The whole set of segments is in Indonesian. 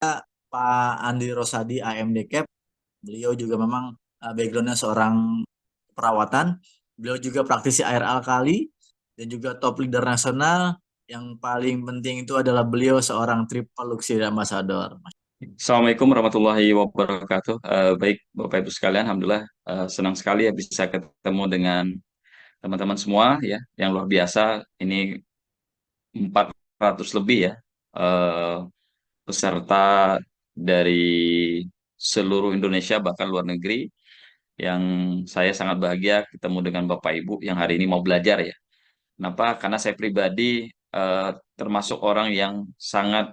Pak Andi Rosadi AMD Cap, beliau juga memang backgroundnya seorang perawatan, beliau juga praktisi air alkali dan juga top leader nasional. Yang paling penting itu adalah beliau seorang triple luxury ambassador. Assalamualaikum warahmatullahi wabarakatuh. Baik, Bapak Ibu sekalian, Alhamdulillah senang sekali ya bisa ketemu dengan teman-teman semua ya, yang luar biasa. Ini 400 lebih ya eh, peserta dari seluruh Indonesia bahkan luar negeri, yang saya sangat bahagia ketemu dengan Bapak Ibu yang hari ini mau belajar ya. Kenapa? Karena saya pribadi termasuk orang yang sangat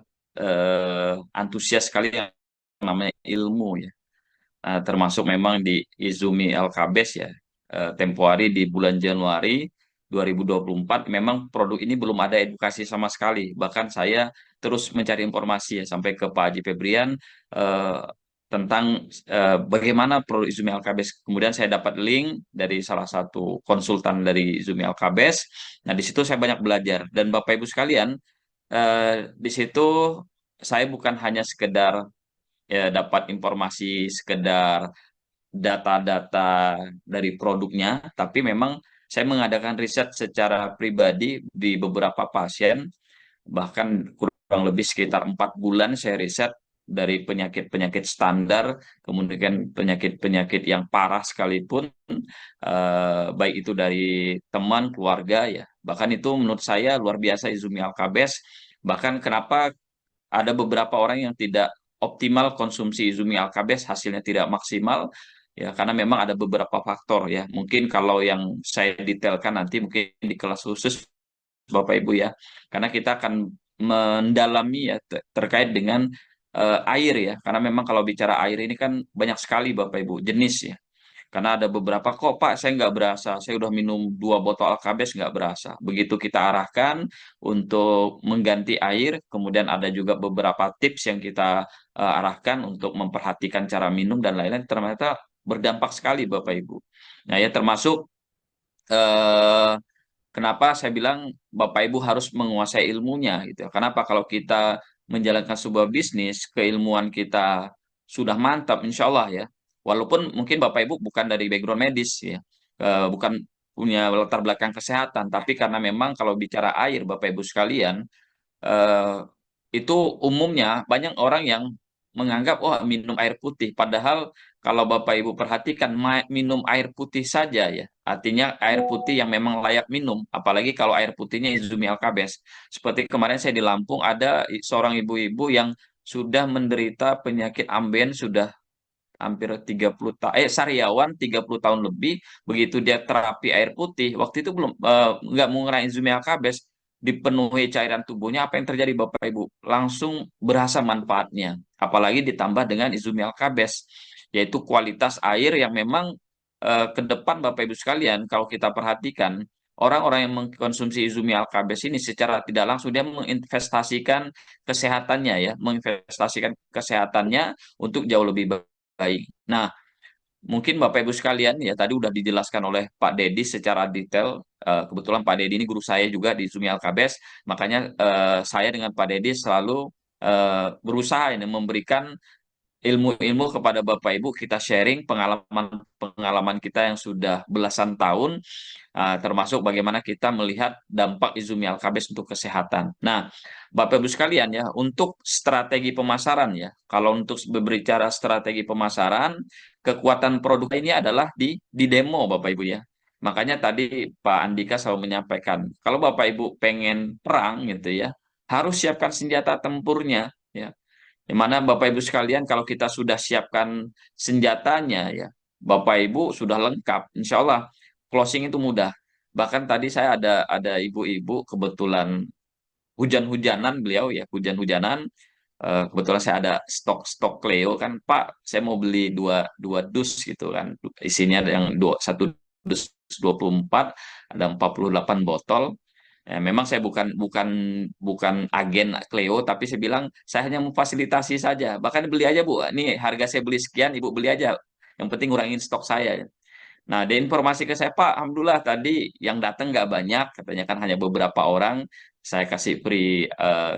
antusias sekali yang namanya ilmu ya. Termasuk memang di Izumi Alkabes ya, tempo hari di bulan Januari 2024 memang produk ini belum ada edukasi sama sekali. Bahkan saya terus mencari informasi ya sampai ke Pak Haji Febrian eh, tentang bagaimana produk Izumi Alkabes. Kemudian saya dapat link dari salah satu konsultan dari Izumi Alkabes. Nah, di situ saya banyak belajar, dan Bapak Ibu sekalian, di situ saya bukan hanya sekedar ya dapat informasi sekedar data-data dari produknya, tapi memang saya mengadakan riset secara pribadi di beberapa pasien, bahkan kurang lebih sekitar 4 bulan saya riset dari penyakit-penyakit standar, kemudian penyakit-penyakit yang parah sekalipun, baik itu dari teman, keluarga ya. Bahkan itu menurut saya luar biasa Izumi Alkabes. Bahkan kenapa ada beberapa orang yang tidak optimal konsumsi Izumi Alkabes, hasilnya tidak maksimal, ya karena memang ada beberapa faktor ya. Mungkin kalau yang saya detailkan nanti mungkin di kelas khusus Bapak Ibu ya, karena kita akan mendalami ya terkait dengan air ya, karena memang kalau bicara air ini kan banyak sekali Bapak Ibu jenis ya. Karena ada beberapa, kok Pak saya nggak berasa, saya udah minum 2 botol Alkabes nggak berasa. Begitu kita arahkan untuk mengganti air, kemudian ada juga beberapa tips yang kita arahkan untuk memperhatikan cara minum dan lain-lain, ternyata berdampak sekali Bapak Ibu. Nah ya, termasuk eh, kenapa saya bilang Bapak Ibu harus menguasai ilmunya gitu. Kenapa? Kalau kita menjalankan sebuah bisnis, keilmuan kita sudah mantap, insya Allah ya. Walaupun mungkin Bapak Ibu bukan dari background medis ya, bukan punya latar belakang kesehatan, tapi karena memang kalau bicara air, Bapak Ibu sekalian, eh, itu umumnya banyak orang yang menganggap oh minum air putih, padahal kalau Bapak Ibu perhatikan minum air putih saja ya, artinya air putih yang memang layak minum, apalagi kalau air putihnya Izumi Alkabes. Seperti kemarin saya di Lampung ada seorang ibu-ibu yang sudah menderita penyakit ambeien sudah hampir 30 tahun, sariawan 30 tahun lebih. Begitu dia terapi air putih, waktu itu belum nggak mengurangi Izumi Alkabes, dipenuhi cairan tubuhnya, apa yang terjadi Bapak Ibu? Langsung berasa manfaatnya. Apalagi ditambah dengan Izumi Alkabes, yaitu kualitas air yang memang ke depan Bapak Ibu sekalian, kalau kita perhatikan, orang-orang yang mengkonsumsi Izumi Alkabes ini secara tidak langsung dia menginvestasikan kesehatannya ya, menginvestasikan kesehatannya untuk jauh lebih baik. Nah, mungkin Bapak Ibu sekalian ya tadi udah dijelaskan oleh Pak Dedi secara detail. Kebetulan Pak Dedi ini guru saya juga di Zumi Alkabes, makanya saya dengan Pak Dedi selalu berusaha ini memberikan ilmu-ilmu kepada Bapak Ibu, kita sharing pengalaman-pengalaman kita yang sudah belasan tahun, termasuk bagaimana kita melihat dampak Izumi Alkabes untuk kesehatan. Nah, Bapak Ibu sekalian ya, untuk strategi pemasaran ya, kalau untuk berbicara strategi pemasaran, kekuatan produk ini adalah di demo Bapak Ibu ya. Makanya tadi Pak Andika selalu menyampaikan, kalau Bapak Ibu pengen perang gitu ya, harus siapkan senjata tempurnya ya. Di mana Bapak Ibu sekalian, kalau kita sudah siapkan senjatanya ya, Bapak Ibu sudah lengkap, insya Allah closing itu mudah. Bahkan tadi saya ada ibu-ibu kebetulan hujan-hujanan, beliau ya hujan-hujanan. Kebetulan saya ada stok Cleo kan, Pak saya mau beli dua dua dus gitu kan, isinya ada yang satu dus 24, ada 48 botol. Ya, memang saya bukan bukan bukan agen Cleo, tapi saya bilang saya hanya memfasilitasi saja. Bahkan beli aja Bu, ini harga saya beli sekian, Ibu beli aja. Yang penting ngurangin stok saya. Nah, ada informasi ke saya, Pak, alhamdulillah tadi yang datang nggak banyak, katanya kan hanya beberapa orang. Saya kasih free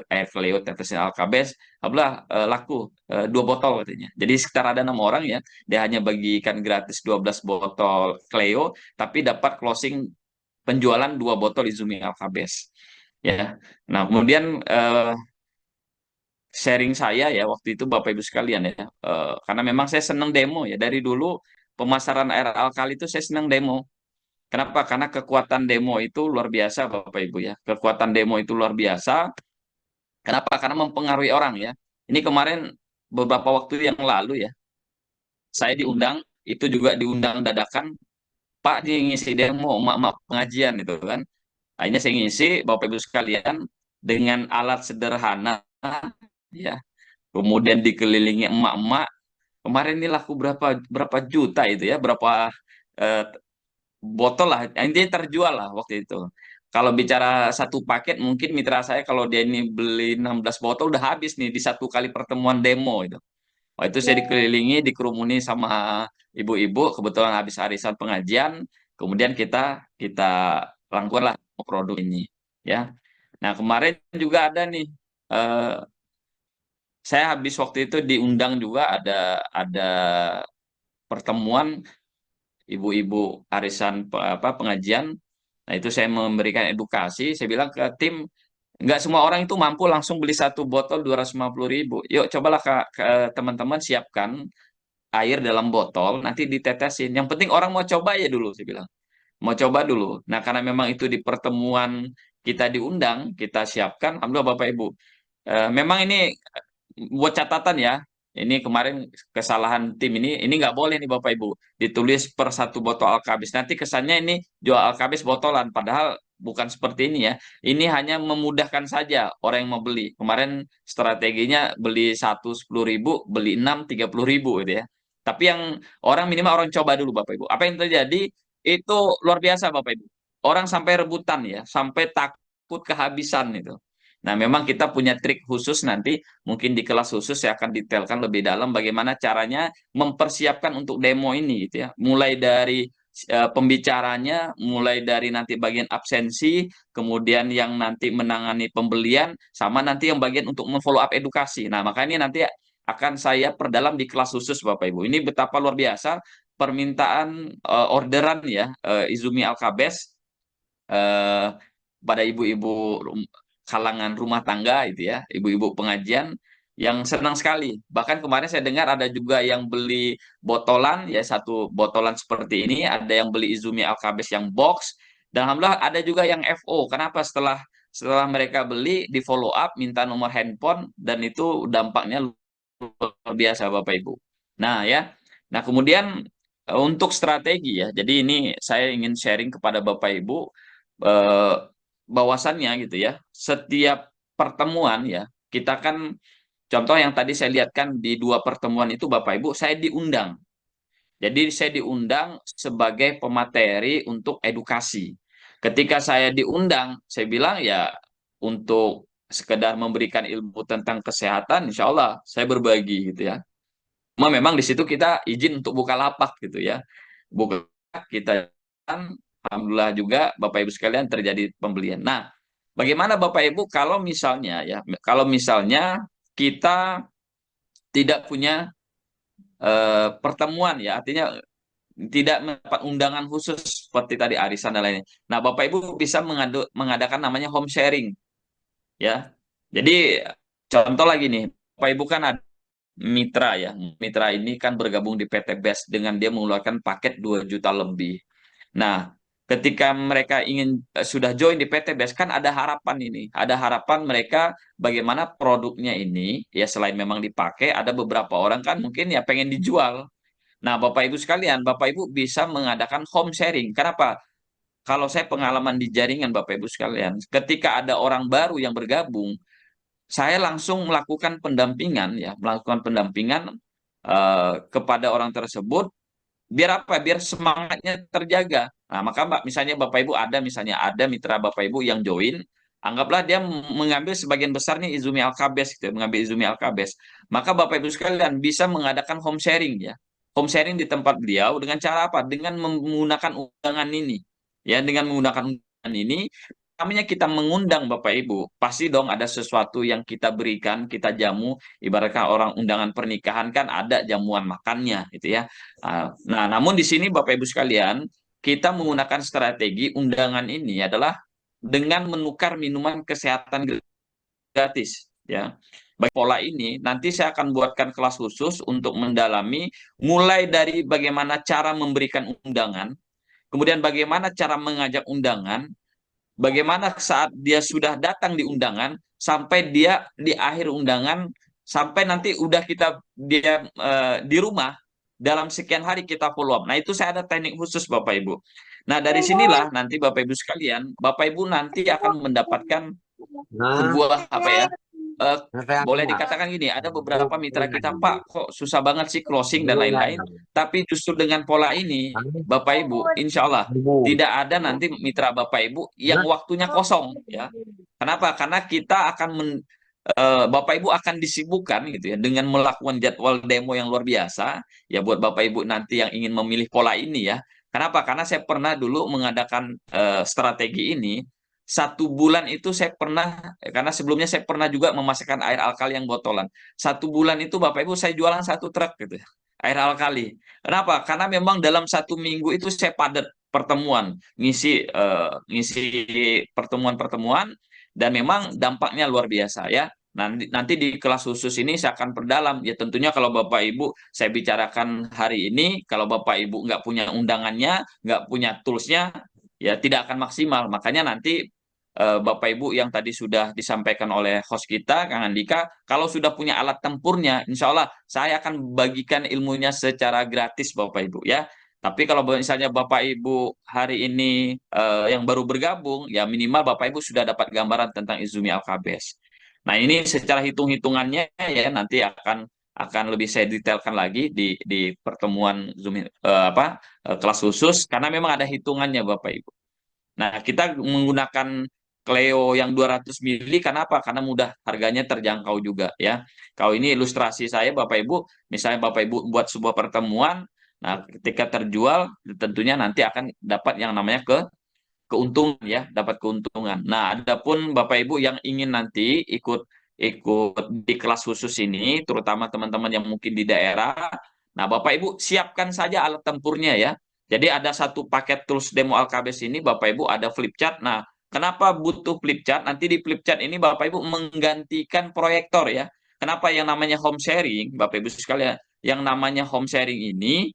air Cleo tetesin Alkabes, alhamdulillah laku 2 botol katanya. Jadi sekitar ada 6 orang ya, dia hanya bagikan gratis 12 botol Cleo, tapi dapat closing penjualan 2 botol Izumi Alkabes. Ya, nah kemudian sharing saya ya waktu itu Bapak Ibu sekalian ya, karena memang saya senang demo ya dari dulu pemasaran air alkali itu saya senang demo. Kenapa? Karena kekuatan demo itu luar biasa, Bapak Ibu ya. Kekuatan demo itu luar biasa. Kenapa? Karena mempengaruhi orang ya. Ini kemarin beberapa waktu yang lalu ya, saya diundang, itu juga diundang dadakan, Pak dia ngisi demo, emak-emak pengajian itu kan. Akhirnya saya ngisi, Bapak Ibu sekalian, dengan alat sederhana ya. Kemudian dikelilingi emak-emak. Kemarin ini laku berapa berapa juta itu ya, berapa eh, botol lah, intinya terjual lah waktu itu. Kalau bicara satu paket, mungkin mitra saya kalau dia ini beli 16 botol udah habis nih di satu kali pertemuan demo itu. Wah, itu saya dikelilingi, dikerumuni sama ibu-ibu, kebetulan habis arisan pengajian, kemudian kita kita lakukanlah produk ini, ya. Nah, kemarin juga ada nih, eh, saya habis waktu itu diundang juga ada pertemuan ibu-ibu arisan apa pengajian. Nah, itu saya memberikan edukasi, saya bilang ke tim, nggak semua orang itu mampu langsung beli satu botol 250.000. Yuk, cobalah teman-teman siapkan air dalam botol, nanti ditetesin. Yang penting orang mau coba ya dulu, saya bilang. Mau coba dulu. Nah, karena memang itu di pertemuan kita diundang, kita siapkan, alhamdulillah Bapak Ibu. Memang ini buat catatan ya. Ini kemarin kesalahan tim ini nggak boleh nih Bapak Ibu ditulis per satu botol Alkabis. Nanti kesannya ini jual Alkabis botolan, padahal bukan seperti ini ya. Ini hanya memudahkan saja orang yang mau beli. Kemarin strateginya beli satu 10.000, beli 6 30.000 gitu ya. Tapi yang orang minimal orang coba dulu Bapak Ibu. Apa yang terjadi itu luar biasa Bapak Ibu. Orang sampai rebutan ya, sampai takut kehabisan itu. Nah, memang kita punya trik khusus nanti, mungkin di kelas khusus saya akan detailkan lebih dalam bagaimana caranya mempersiapkan untuk demo ini gitu ya. Mulai dari pembicaranya, mulai dari nanti bagian absensi, kemudian yang nanti menangani pembelian, sama nanti yang bagian untuk memfollow up edukasi. Nah, makanya nanti akan saya perdalam di kelas khusus Bapak Ibu. Ini betapa luar biasa permintaan orderan ya Izumi Alkabes eh, pada ibu-ibu kalangan rumah tangga itu ya, ibu-ibu pengajian yang senang sekali. Bahkan kemarin saya dengar ada juga yang beli botolan ya, satu botolan seperti ini, ada yang beli Izumi Alkabes yang box, dan alhamdulillah ada juga yang FO. Kenapa? Setelah setelah mereka beli di follow up minta nomor handphone dan itu dampaknya luar biasa Bapak Ibu. Nah ya, nah kemudian untuk strategi ya, jadi ini saya ingin sharing kepada Bapak Ibu eh, bahwasannya gitu ya, setiap pertemuan ya, kita kan contoh yang tadi saya lihatkan di 2 pertemuan itu Bapak Ibu, saya diundang. Jadi saya diundang sebagai pemateri untuk edukasi. Ketika saya diundang, saya bilang ya untuk sekedar memberikan ilmu tentang kesehatan, insya Allah saya berbagi gitu ya. Memang di situ kita izin untuk buka lapak gitu ya. Buka kita kan, alhamdulillah juga Bapak Ibu sekalian terjadi pembelian. Nah, bagaimana Bapak Ibu kalau misalnya ya, kalau misalnya kita tidak punya pertemuan ya, artinya tidak mendapat undangan khusus seperti tadi arisan dan lainnya. Nah, Bapak Ibu bisa mengadakan namanya home sharing ya. Jadi contoh lagi nih, Bapak Ibu kan ada mitra ya. Mitra ini kan bergabung di PT BES dengan dia mengeluarkan paket 2 juta lebih. Nah, ketika mereka ingin sudah join di PT BES kan ada harapan ini. Ada harapan mereka bagaimana produknya ini ya selain memang dipakai ada beberapa orang kan mungkin ya pengen dijual. Nah, Bapak Ibu sekalian, Bapak Ibu bisa mengadakan home sharing. Kenapa? Kalau saya pengalaman di jaringan Bapak Ibu sekalian, ketika ada orang baru yang bergabung, saya langsung melakukan pendampingan ya, melakukan pendampingan kepada orang tersebut biar apa? Biar semangatnya terjaga. Nah, maka Mbak, misalnya Bapak Ibu ada misalnya ada mitra Bapak Ibu yang join, anggaplah dia mengambil sebagian besarnya Izumi Alkabes gitu, ya, mengambil Izumi Alkabes. Maka Bapak Ibu sekalian bisa mengadakan home sharing ya. home sharing di tempat beliau dengan cara apa? Dengan menggunakan undangan ini. Ya, dengan menggunakan undangan ini namanya kita mengundang Bapak Ibu, pasti dong ada sesuatu yang kita berikan, kita jamu, ibaratkan orang undangan pernikahan kan ada jamuan makannya gitu ya. Nah, namun di sini Bapak Ibu sekalian, kita menggunakan strategi undangan ini adalah dengan menukar minuman kesehatan gratis ya. Bagi pola ini nanti saya akan buatkan kelas khusus untuk mendalami mulai dari bagaimana cara memberikan undangan, kemudian bagaimana cara mengajak undangan, bagaimana saat dia sudah datang di undangan sampai dia di akhir undangan, sampai nanti udah kita dia di rumah dalam sekian hari kita follow up. Nah, itu saya ada teknik khusus Bapak Ibu. Nah, dari sinilah nanti Bapak Ibu sekalian, Bapak Ibu nanti akan mendapatkan Nah, sebuah apa ya? eh, saya Boleh dikatakan gini, ada beberapa mitra kita, Pak, kok susah banget sih closing dan lain-lain. Tapi justru dengan pola ini, Bapak Ibu, insya Allah tidak ada nanti mitra Bapak Ibu yang waktunya kosong, ya. Kenapa? Karena kita akan Bapak Ibu akan disibukkan gitu ya dengan melakukan jadwal demo yang luar biasa ya buat Bapak Ibu nanti yang ingin memilih pola ini ya. Kenapa? Karena saya pernah dulu mengadakan strategi ini 1 bulan itu saya pernah, karena sebelumnya saya pernah juga memasakkan air alkali yang botolan. 1 bulan itu Bapak Ibu saya jualan 1 truk gitu ya, air alkali. Kenapa? Karena memang dalam 1 minggu itu saya padat pertemuan, ngisi pertemuan-pertemuan, dan memang dampaknya luar biasa ya. Nanti di kelas khusus ini saya akan perdalam. Ya tentunya kalau Bapak Ibu saya bicarakan hari ini, kalau Bapak Ibu nggak punya undangannya, nggak punya toolsnya, ya tidak akan maksimal. Makanya nanti Bapak Ibu yang tadi sudah disampaikan oleh host kita, Kang Andika, kalau sudah punya alat tempurnya, insya Allah saya akan bagikan ilmunya secara gratis Bapak Ibu ya. Tapi kalau misalnya Bapak Ibu hari ini yang baru bergabung, ya minimal Bapak Ibu sudah dapat gambaran tentang Izumi Al-Kabes. Nah, ini secara hitung-hitungannya ya nanti akan lebih saya detailkan lagi di pertemuan Zoom kelas khusus karena memang ada hitungannya Bapak Ibu. Nah, kita menggunakan Cleo yang 200 mili karena apa? Karena mudah, harganya terjangkau juga ya. Kalau ini ilustrasi saya Bapak Ibu, misalnya Bapak Ibu buat sebuah pertemuan, nah ketika terjual tentunya nanti akan dapat yang namanya keuntungan ya, dapat keuntungan. Nah, adapun Bapak Ibu yang ingin nanti ikut ikut di kelas khusus ini, terutama teman-teman yang mungkin di daerah, nah Bapak Ibu siapkan saja alat tempurnya ya. Jadi ada satu paket tools demo Alkabes ini, Bapak Ibu ada flip chart. Nah, kenapa butuh flip chart? Nanti di flip chart ini Bapak Ibu menggantikan proyektor ya. Kenapa yang namanya home sharing, Bapak Ibu sekalian, yang namanya home sharing ini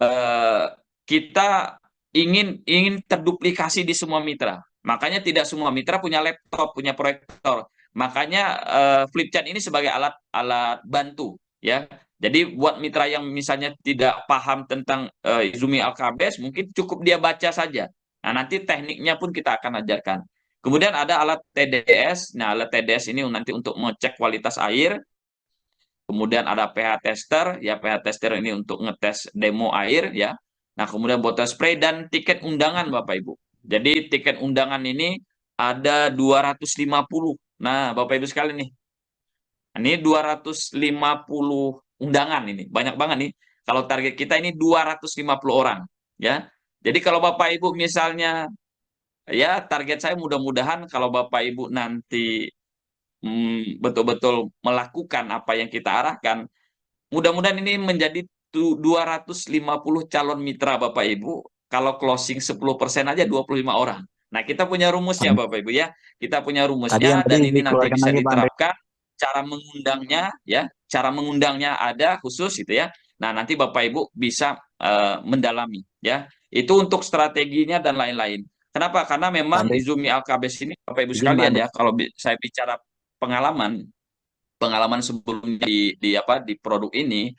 eh, kita ingin terduplikasi di semua mitra. Makanya tidak semua mitra punya laptop, punya proyektor. Makanya Flipchart ini sebagai alat alat bantu ya. Jadi buat mitra yang misalnya tidak paham tentang Izumi Alkabes, mungkin cukup dia baca saja. Nah, nanti tekniknya pun kita akan ajarkan. Kemudian ada alat TDS. Nah, alat TDS ini nanti untuk mengecek kualitas air. Kemudian ada pH tester, ya pH tester ini untuk ngetes demo air ya. Nah, kemudian botol spray dan tiket undangan Bapak Ibu. Jadi tiket undangan ini ada 250. Nah, Bapak Ibu sekalian nih. Ini 250 undangan ini. Banyak banget nih. Kalau target kita ini 250 orang ya. Jadi kalau Bapak Ibu misalnya ya target saya mudah-mudahan kalau Bapak Ibu nanti betul-betul melakukan apa yang kita arahkan, mudah-mudahan ini menjadi 250 calon mitra Bapak Ibu. Kalau closing 10% aja 25 orang. Nah, kita punya rumusnya Bapak Ibu ya. Kita punya Tadi yang rumusnya tadi dan ini nanti dikeluarkan bisa lagi Pak Andre. diterapkan. Cara mengundangnya ya, cara mengundangnya ada khusus gitu ya. Nah, nanti Bapak Ibu bisa mendalami ya. Itu untuk strateginya dan lain-lain. Kenapa? Karena Pak memang Andre, Izumi Alkabes ini Bapak Ibu izin Pak sekalian Andre. ya, kalau saya bicara pengalaman pengalaman sebelumnya di produk ini,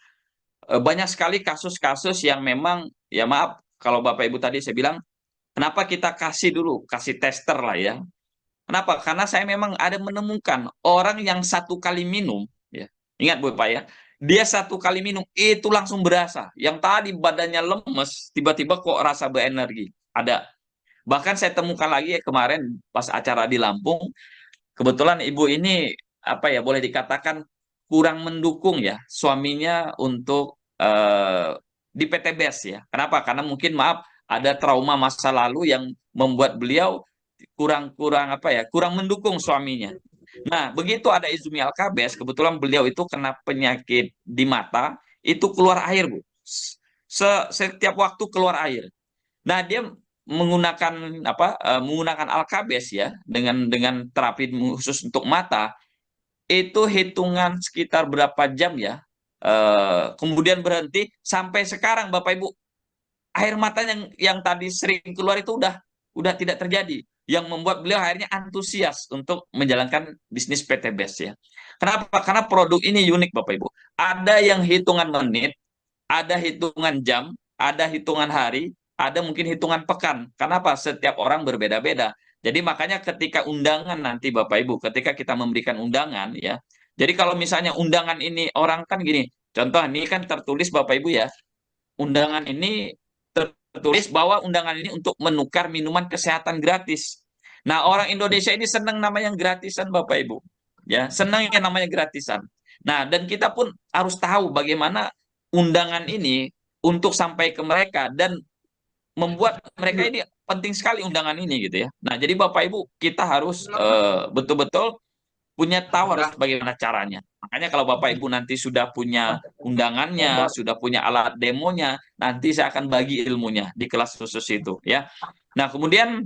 banyak sekali kasus-kasus yang memang ya maaf kalau Bapak Ibu tadi saya bilang kenapa kita kasih dulu kasih tester lah ya. Kenapa? Karena saya memang ada menemukan orang yang 1 kali minum ya. Ingat Bu Pak ya. Dia 1 kali minum itu langsung berasa. Yang tadi badannya lemes tiba-tiba kok rasa berenergi. Ada. Bahkan saya temukan lagi ya kemarin pas acara di Lampung, kebetulan ibu ini apa ya boleh dikatakan kurang mendukung ya suaminya untuk di PT BES ya. Kenapa? Karena mungkin maaf ada trauma masa lalu yang membuat beliau kurang apa ya, kurang mendukung suaminya. Nah, begitu ada Izumi Alkabes, kebetulan beliau itu kena penyakit di mata, itu keluar air, Bu. Setiap waktu keluar air. Nah, dia menggunakan menggunakan Alkabes ya dengan terapi khusus untuk mata, itu hitungan sekitar berapa jam ya. Kemudian berhenti sampai sekarang Bapak Ibu, air mata yang tadi sering keluar itu udah tidak terjadi, yang membuat beliau akhirnya antusias untuk menjalankan bisnis PT BES ya. Kenapa? Karena produk ini unik Bapak Ibu. Ada yang hitungan menit, ada hitungan jam, ada hitungan hari, ada mungkin hitungan pekan. Kenapa? Setiap orang berbeda-beda. Jadi makanya ketika undangan nanti Bapak Ibu, ketika kita memberikan undangan ya. Jadi kalau misalnya undangan ini orang kan gini, contoh ini kan tertulis Bapak Ibu ya, undangan ini tertulis bahwa undangan ini untuk menukar minuman kesehatan gratis. Nah, orang Indonesia ini senang namanya yang gratisan, Bapak Ibu. Ya, senang yang namanya gratisan. Nah, dan kita pun harus tahu bagaimana undangan ini untuk sampai ke mereka dan membuat mereka ini penting sekali undangan ini gitu ya. Nah, jadi Bapak Ibu, kita harus betul-betul punya tahu harus bagaimana caranya. Makanya kalau Bapak Ibu nanti sudah punya undangannya, sudah punya alat demonya, nanti saya akan bagi ilmunya di kelas khusus itu ya. Nah, kemudian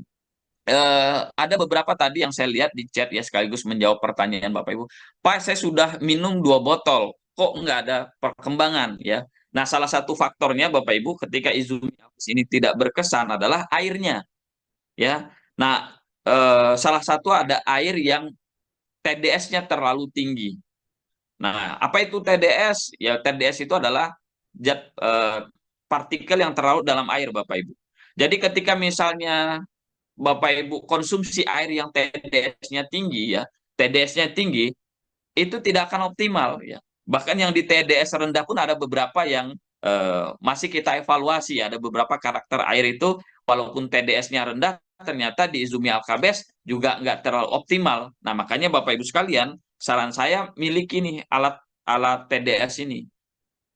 ada beberapa tadi yang saya lihat di chat ya, sekaligus menjawab pertanyaan Bapak Ibu. Pak, saya sudah minum 2 botol, kok nggak ada perkembangan ya. Nah, salah satu faktornya Bapak Ibu ketika Izumi Alkabes ini tidak berkesan adalah airnya ya. Nah, salah satu ada air yang TDS-nya terlalu tinggi. Nah, apa itu TDS? Ya, TDS itu adalah partikel yang terlarut dalam air, Bapak Ibu. Jadi ketika misalnya Bapak Ibu konsumsi air yang TDS-nya tinggi ya, TDS-nya tinggi, itu tidak akan optimal ya. Bahkan yang di TDS rendah pun ada beberapa yang masih kita evaluasi. Ada beberapa karakter air itu walaupun TDS-nya rendah, ternyata di Izumi Alkabes juga nggak terlalu optimal. Nah, makanya Bapak Ibu sekalian, saran saya miliki nih alat TDS ini.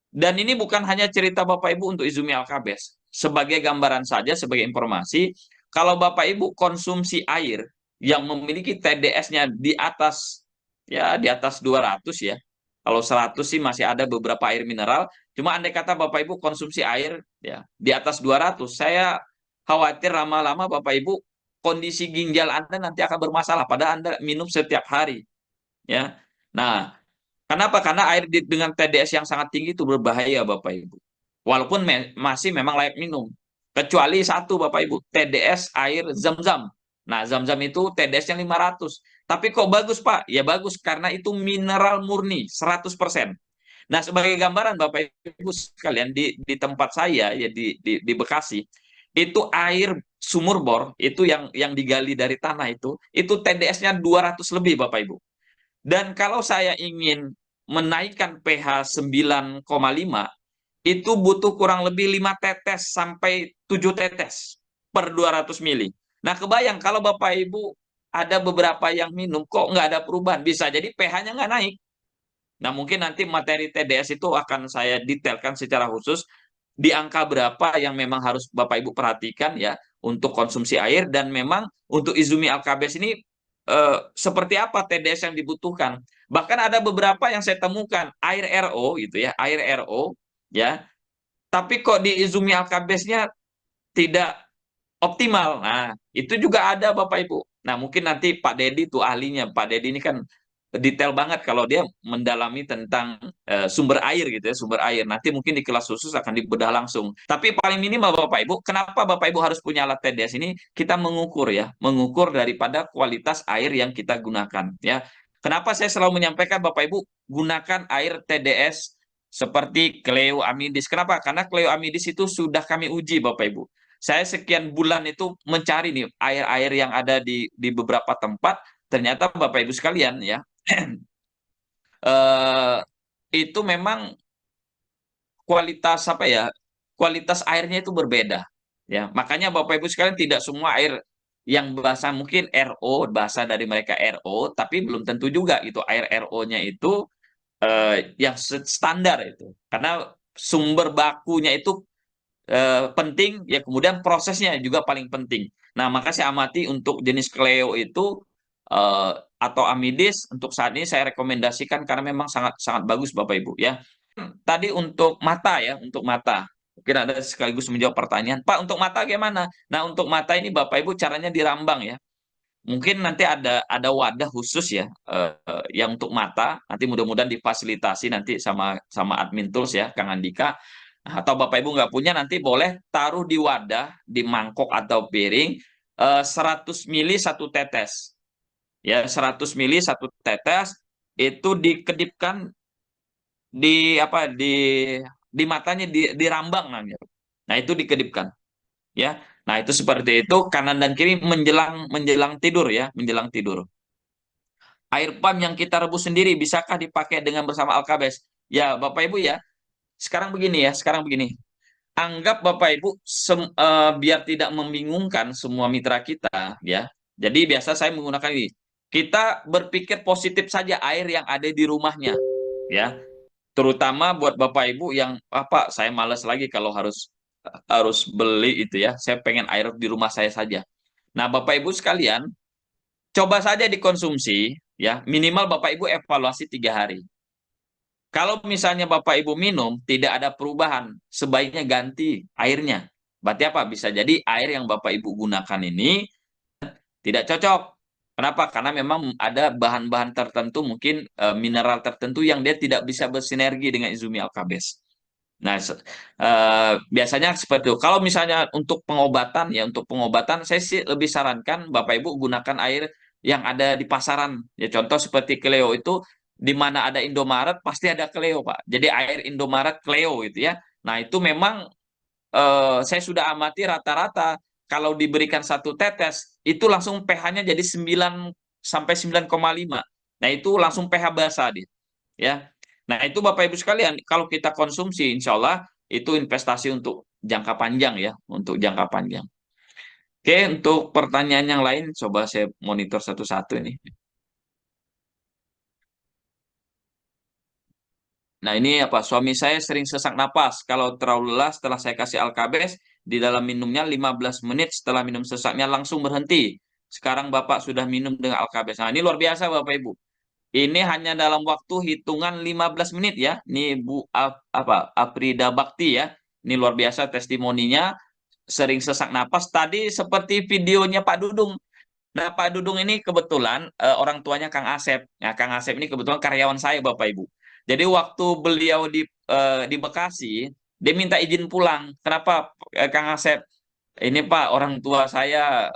Dan ini bukan hanya cerita Bapak Ibu untuk Izumi Alkabes. Sebagai gambaran saja, sebagai informasi, kalau Bapak Ibu konsumsi air yang memiliki TDS-nya di atas 200 ya. Kalau 100 sih masih ada beberapa air mineral. Cuma andai kata Bapak Ibu konsumsi air ya di atas 200, saya khawatir lama-lama Bapak Ibu kondisi ginjal Anda nanti akan bermasalah padahal Anda minum setiap hari ya. Nah, kenapa? Karena air dengan TDS yang sangat tinggi itu berbahaya, Bapak Ibu. Walaupun masih memang layak minum. Kecuali satu, Bapak Ibu, TDS air zam-zam. Nah, zam-zam itu TDS-nya 500. Tapi kok bagus, Pak? Ya bagus, karena itu mineral murni, 100%. Nah, sebagai gambaran, Bapak Ibu sekalian, di tempat saya, ya di Bekasi, itu air sumur bor, itu yang digali dari tanah itu TDS-nya 200 lebih, Bapak Ibu. Dan kalau saya ingin menaikkan pH 9,5, itu butuh kurang lebih 5 tetes sampai 7 tetes per 200 mili. Nah, kebayang kalau Bapak Ibu ada beberapa yang minum, kok nggak ada perubahan? Bisa jadi pH-nya nggak naik. Nah, mungkin nanti materi TDS itu akan saya detailkan secara khusus di angka berapa yang memang harus Bapak Ibu perhatikan ya untuk konsumsi air, dan memang untuk Izumi Alkabes ini seperti apa TDS yang dibutuhkan. Bahkan ada beberapa yang saya temukan air RO gitu ya, air RO ya, tapi kok di Izumi Alkabesnya tidak optimal. Nah, itu juga ada Bapak Ibu. Nah, mungkin nanti Pak Dedi tuh ahlinya. Pak Dedi ini kan detail banget kalau dia mendalami tentang sumber air gitu ya, sumber air. Nanti mungkin di kelas khusus akan dibedah langsung. Tapi paling minimal Bapak Ibu, kenapa Bapak Ibu harus punya alat TDS ini? Kita mengukur ya, mengukur daripada kualitas air yang kita gunakan ya. Kenapa saya selalu menyampaikan Bapak Ibu gunakan air TDS seperti Cleoamidis. Kenapa? Karena Cleoamidis itu sudah kami uji Bapak Ibu. Saya sekian bulan itu mencari nih air-air yang ada di beberapa tempat, ternyata Bapak Ibu sekalian ya, eh, itu memang kualitas apa ya, kualitas airnya itu berbeda ya. Makanya Bapak Ibu sekalian, tidak semua air yang bahasa mungkin RO, bahasa dari mereka RO, tapi belum tentu juga itu air RO-nya itu yang standar itu, karena sumber bakunya itu penting, ya kemudian prosesnya juga paling penting. Nah, maka saya amati untuk jenis Cleo itu eh, atau Amidis untuk saat ini saya rekomendasikan karena memang sangat sangat bagus Bapak Ibu ya. Tadi untuk mata ya, untuk mata. Mungkin ada sekaligus menjawab pertanyaan, Pak, untuk mata gimana? Nah, untuk mata ini Bapak Ibu caranya dirambang ya. Mungkin nanti ada wadah khusus ya yang untuk mata. Nanti mudah-mudahan difasilitasi nanti sama sama admin tools ya, Kang Andika. Atau Bapak Ibu nggak punya nanti boleh taruh di wadah, di mangkok atau piring 100 mili satu tetes. Ya, 100 mili satu tetes itu dikedipkan di matanya dirambang namanya. Nah, itu dikedipkan ya. Nah, itu seperti itu kanan dan kiri menjelang menjelang tidur ya, menjelang tidur. Air pump yang kita rebus sendiri bisakah dipakai dengan bersama Alkabes? Ya, Bapak Ibu ya. Sekarang begini ya, sekarang begini. Anggap Bapak Ibu biar tidak membingungkan semua mitra kita ya. Jadi biasa saya menggunakan ini. Kita berpikir positif saja air yang ada di rumahnya ya. Terutama buat Bapak Ibu yang apa saya malas lagi kalau harus harus beli itu ya. Saya pengen air di rumah saya saja. Nah, Bapak Ibu sekalian, coba saja dikonsumsi ya. Minimal Bapak Ibu evaluasi 3 hari. Kalau misalnya Bapak Ibu minum tidak ada perubahan, sebaiknya ganti airnya. Berarti apa? Bisa jadi air yang Bapak Ibu gunakan ini tidak cocok. Kenapa? Karena memang ada bahan-bahan tertentu, mungkin mineral tertentu yang dia tidak bisa bersinergi dengan Izumi Alkabes. Nah, biasanya seperti itu. Kalau misalnya untuk pengobatan ya, untuk pengobatan saya sih lebih sarankan Bapak Ibu gunakan air yang ada di pasaran. Ya contoh seperti Cleo itu di mana ada Indomaret pasti ada Cleo, Pak. Jadi air Indomaret Cleo itu ya. Nah, itu memang saya sudah amati rata-rata kalau diberikan satu tetes itu langsung pH-nya jadi 9 sampai 9,5. Nah, itu langsung pH basah dia. Ya. Nah, itu Bapak Ibu sekalian, kalau kita konsumsi insya Allah itu investasi untuk jangka panjang ya, untuk jangka panjang. Oke, untuk pertanyaan yang lain coba saya monitor satu-satu ini. Nah, ini apa? Suami saya sering sesak napas. Kalau terlalu lelah setelah saya kasih Alkabes, di dalam minumnya 15 menit setelah minum sesaknya langsung berhenti. Sekarang Bapak sudah minum dengan Alkabes. Nah, ini luar biasa Bapak Ibu. Ini hanya dalam waktu hitungan 15 menit ya. Ini Aprida Bakti ya. Ini luar biasa testimoninya. Sering sesak napas. Tadi seperti videonya Pak Dudung. Nah, Pak Dudung ini kebetulan orang tuanya Kang Asep. Nah, Kang Asep ini kebetulan karyawan saya, Bapak Ibu. Jadi waktu beliau di Bekasi, dia minta izin pulang. Kenapa, Kang Asep? Ini Pak, orang tua saya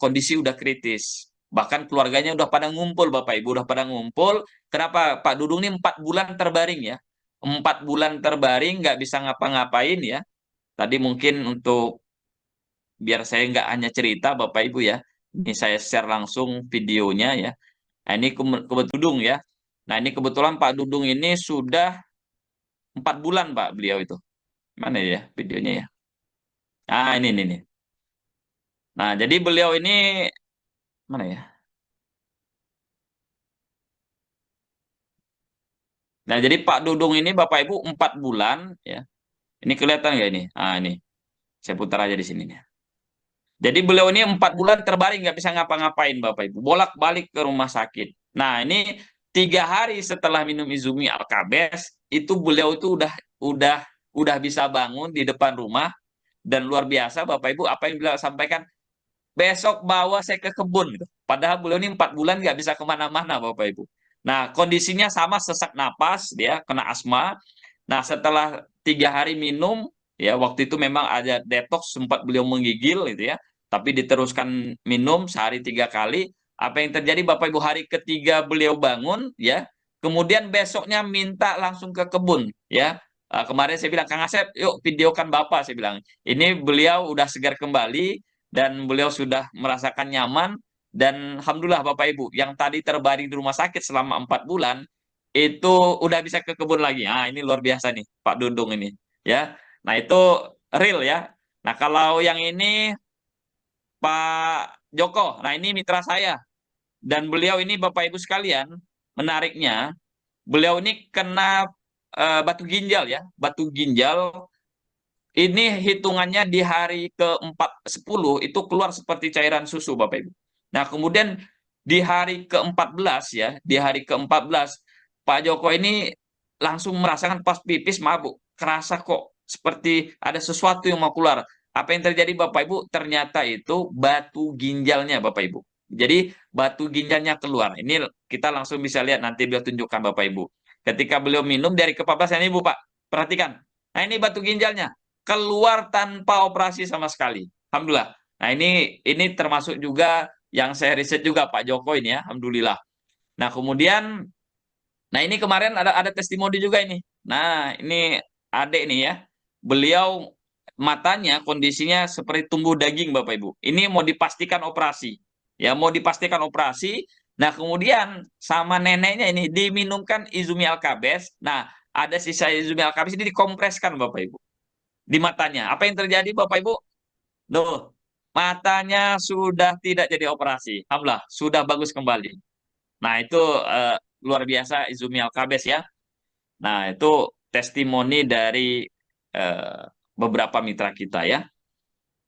kondisi udah kritis. Bahkan keluarganya udah pada ngumpul, Bapak Ibu, udah pada ngumpul. Kenapa? Pak Dudung ini 4 bulan terbaring ya. 4 bulan terbaring, nggak bisa ngapa-ngapain ya. Tadi mungkin untuk biar saya nggak hanya cerita Bapak Ibu ya, ini saya share langsung videonya ya. Nah, ini kebetulan ya. Nah, ini kebetulan Pak Dudung ini sudah 4 bulan Pak beliau itu. Mana ya videonya ya? Ah, ini. Nah, jadi beliau ini mana ya? Nah, jadi Pak Dudung ini Bapak Ibu 4 bulan ya. Ini kelihatan nggak ini? Ah, ini. Saya putar aja di sini nih. Jadi beliau ini 4 bulan terbaring nggak bisa ngapa-ngapain Bapak Ibu. Bolak-balik ke rumah sakit. Nah, ini 3 hari setelah minum Izumi Alkabes itu beliau itu udah udah bisa bangun di depan rumah dan luar biasa Bapak Ibu apa yang beliau sampaikan besok bawa saya ke kebun gitu. Padahal beliau ini 4 bulan nggak bisa kemana-mana Bapak Ibu. Nah, kondisinya sama sesak napas dia kena asma. Nah, setelah 3 hari minum ya waktu itu memang ada detox sempat beliau menggigil gitu ya tapi diteruskan minum sehari 3 kali. Apa yang terjadi Bapak Ibu hari ketiga beliau bangun ya, kemudian besoknya minta langsung ke kebun ya. Kemarin saya bilang Kang Asep, yuk videokan Bapak saya bilang. Ini beliau udah segar kembali dan beliau sudah merasakan nyaman dan alhamdulillah Bapak Ibu yang tadi terbaring di rumah sakit selama 4 bulan itu udah bisa ke kebun lagi. Nah, ini luar biasa nih Pak Dudung ini ya. Nah, itu real ya. Nah, kalau yang ini Pak Joko. Nah, ini mitra saya. Dan beliau ini Bapak Ibu sekalian, menariknya, beliau ini kena batu ginjal ya. Batu ginjal Ini hitungannya di hari ke-4, 10 itu keluar seperti cairan susu, Bapak Ibu. Nah, kemudian di hari ke-14 ya, di hari ke-14 Pak Joko ini langsung merasakan pas pipis mabuk, kerasa kok seperti ada sesuatu yang mau keluar. Apa yang terjadi Bapak Ibu? Ternyata itu batu ginjalnya Bapak Ibu. Jadi batu ginjalnya keluar. Ini kita langsung bisa lihat, nanti beliau tunjukkan Bapak Ibu. Ketika beliau minum dari ke-14 ini Bu Pak, perhatikan. Nah, ini batu ginjalnya keluar tanpa operasi sama sekali. Alhamdulillah. Nah, ini termasuk juga yang saya riset juga Pak Joko ini ya, alhamdulillah. Nah, kemudian ini kemarin ada testimoni juga ini. Nah, ini adik nih ya. Beliau matanya kondisinya seperti tumbuh daging Bapak Ibu. Ini mau dipastikan operasi. Ya, mau dipastikan operasi. Nah, kemudian sama neneknya ini diminumkan Izumi Alkabes. Nah, ada sisa Izumi Alkabes ini dikompreskan Bapak Ibu di matanya. Apa yang terjadi Bapak Ibu? Duh, matanya sudah tidak jadi operasi. Alhamdulillah, sudah bagus kembali. Nah, itu luar biasa Izumi Alkabes ya. Nah, itu testimoni dari eh, beberapa mitra kita ya.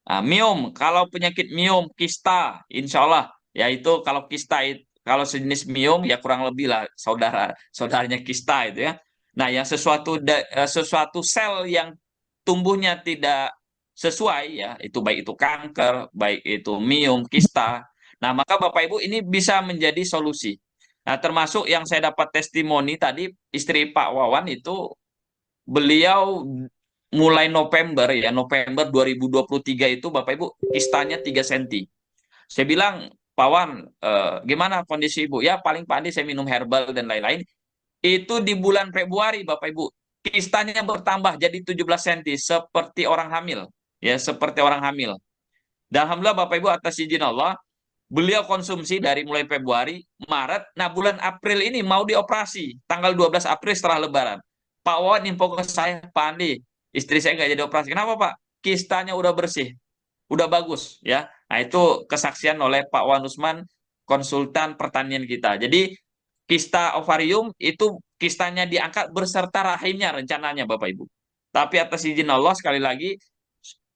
Nah, miom, kalau penyakit miom, kista, insya Allah, yaitu kalau kista, kalau sejenis miom, ya kurang lebih lah saudaranya kista itu ya. Nah, yang sesuatu sel yang tumbuhnya tidak sesuai ya, itu baik itu kanker, baik itu miom, kista. Nah, maka Bapak Ibu ini bisa menjadi solusi. Nah, termasuk yang saya dapat testimoni tadi, istri Pak Wawan itu beliau mulai November ya, November 2023 itu Bapak Ibu kistanya 3 cm. Saya bilang, Pak Wan, gimana kondisi Ibu? Ya paling Pak Andi saya minum herbal dan lain-lain. Itu di bulan Februari Bapak Ibu, kistanya bertambah jadi 17 cm seperti orang hamil. Ya, seperti orang hamil. Dan alhamdulillah Bapak Ibu atas izin Allah, beliau konsumsi dari mulai Februari, Maret, nah bulan April ini mau dioperasi, tanggal 12 April setelah Lebaran. Pak Wawan info ke saya, Pak Andi, istri saya nggak jadi operasi. Kenapa Pak? Kistanya udah bersih, udah bagus ya. Nah itu kesaksian oleh Pak Wan Usman, konsultan pertanian kita. Jadi kista ovarium itu kistanya diangkat beserta rahimnya rencananya Bapak Ibu. Tapi atas izin Allah sekali lagi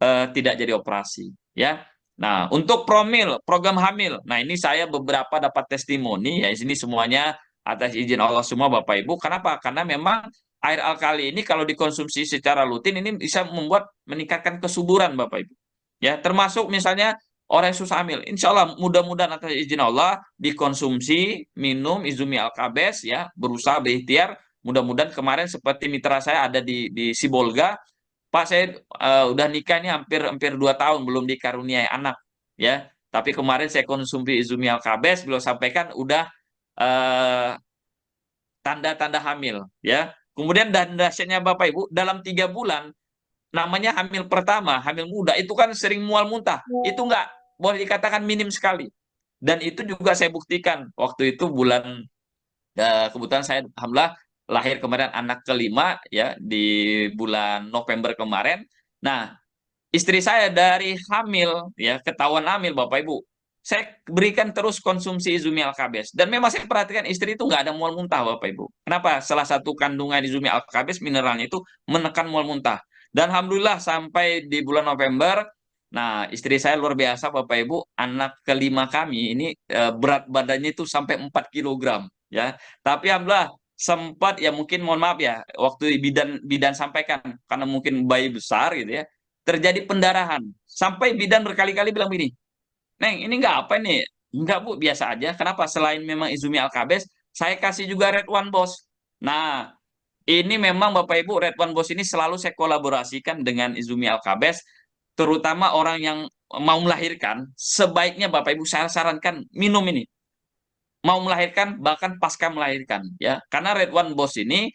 tidak jadi operasi ya. Nah, untuk promil, program hamil. Nah, ini saya beberapa dapat testimoni ya, ini semuanya atas izin Allah semua Bapak Ibu. Kenapa? Karena memang air alkali ini kalau dikonsumsi secara rutin ini bisa membuat meningkatkan kesuburan Bapak Ibu. Ya, termasuk misalnya orang yang susah hamil. Insya Allah mudah-mudahan atas izin Allah dikonsumsi, minum Izumi Alkabes ya, berusaha berikhtiar. Mudah-mudahan kemarin seperti mitra saya ada di Sibolga, Pak, saya udah nikah ini hampir hampir 2 tahun belum dikaruniai anak, ya. Tapi kemarin saya konsumsi Izumi Alkabes, beliau sampaikan udah eh, tanda-tanda hamil, ya. Kemudian dan dahsyatnya Bapak Ibu, dalam 3 bulan, namanya hamil pertama, hamil muda, itu kan sering mual muntah. Itu nggak boleh dikatakan minim sekali. Dan itu juga saya buktikan waktu itu bulan kebetulan saya alhamdulillah lahir kemarin anak kelima ya di bulan November kemarin. Nah, istri saya dari hamil ya ketahuan hamil Bapak Ibu. Saya berikan terus konsumsi Izumi Alkabes dan memang saya perhatikan istri itu nggak ada mual muntah Bapak Ibu. Kenapa? Salah satu kandungan Izumi Alkabes mineralnya itu menekan mual muntah. Dan alhamdulillah sampai di bulan November, nah istri saya luar biasa Bapak Ibu, anak kelima kami ini berat badannya itu sampai 4 kilogram ya. Tapi alhamdulillah sempat ya mungkin mohon maaf ya waktu bidan bidan sampaikan karena mungkin bayi besar gitu ya terjadi pendarahan. Sampai bidan berkali-kali bilang begini, Neng, ini nggak apa nih? Nggak, Bu, biasa aja. Kenapa? Selain memang Izumi Alkabes, saya kasih juga Red One Boss. Nah, ini memang Bapak Ibu, Red One Boss ini selalu saya kolaborasikan dengan Izumi Alkabes, terutama orang yang mau melahirkan, sebaiknya Bapak Ibu saya sarankan minum ini. Mau melahirkan, bahkan pasca melahirkan. Ya, karena Red One Boss ini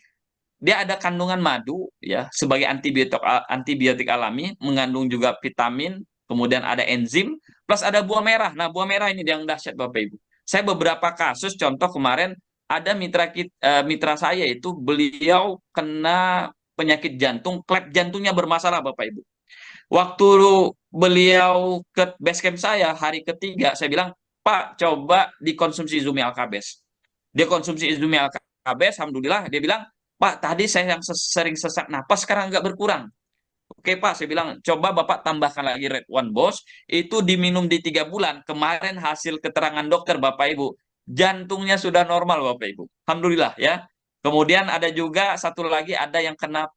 dia ada kandungan madu ya sebagai antibiotik antibiotik alami, mengandung juga vitamin, kemudian ada enzim, plus ada buah merah. Nah, buah merah ini yang dahsyat Bapak Ibu. Saya beberapa kasus contoh kemarin ada mitra saya itu beliau kena penyakit jantung, klep jantungnya bermasalah Bapak Ibu. Waktu beliau ke base camp saya hari ketiga, saya bilang, Pak, coba dikonsumsi Zumi Alkabes. Dia konsumsi Zumi Alkabes, alhamdulillah, dia bilang, Pak, tadi saya yang sering sesak napas, sekarang nggak berkurang. Oke Pak, saya bilang coba Bapak tambahkan lagi Red One Boss, itu diminum di 3 bulan. Kemarin hasil keterangan dokter Bapak Ibu, jantungnya sudah normal Bapak Ibu. Alhamdulillah ya. Kemudian ada juga satu lagi ada yang kena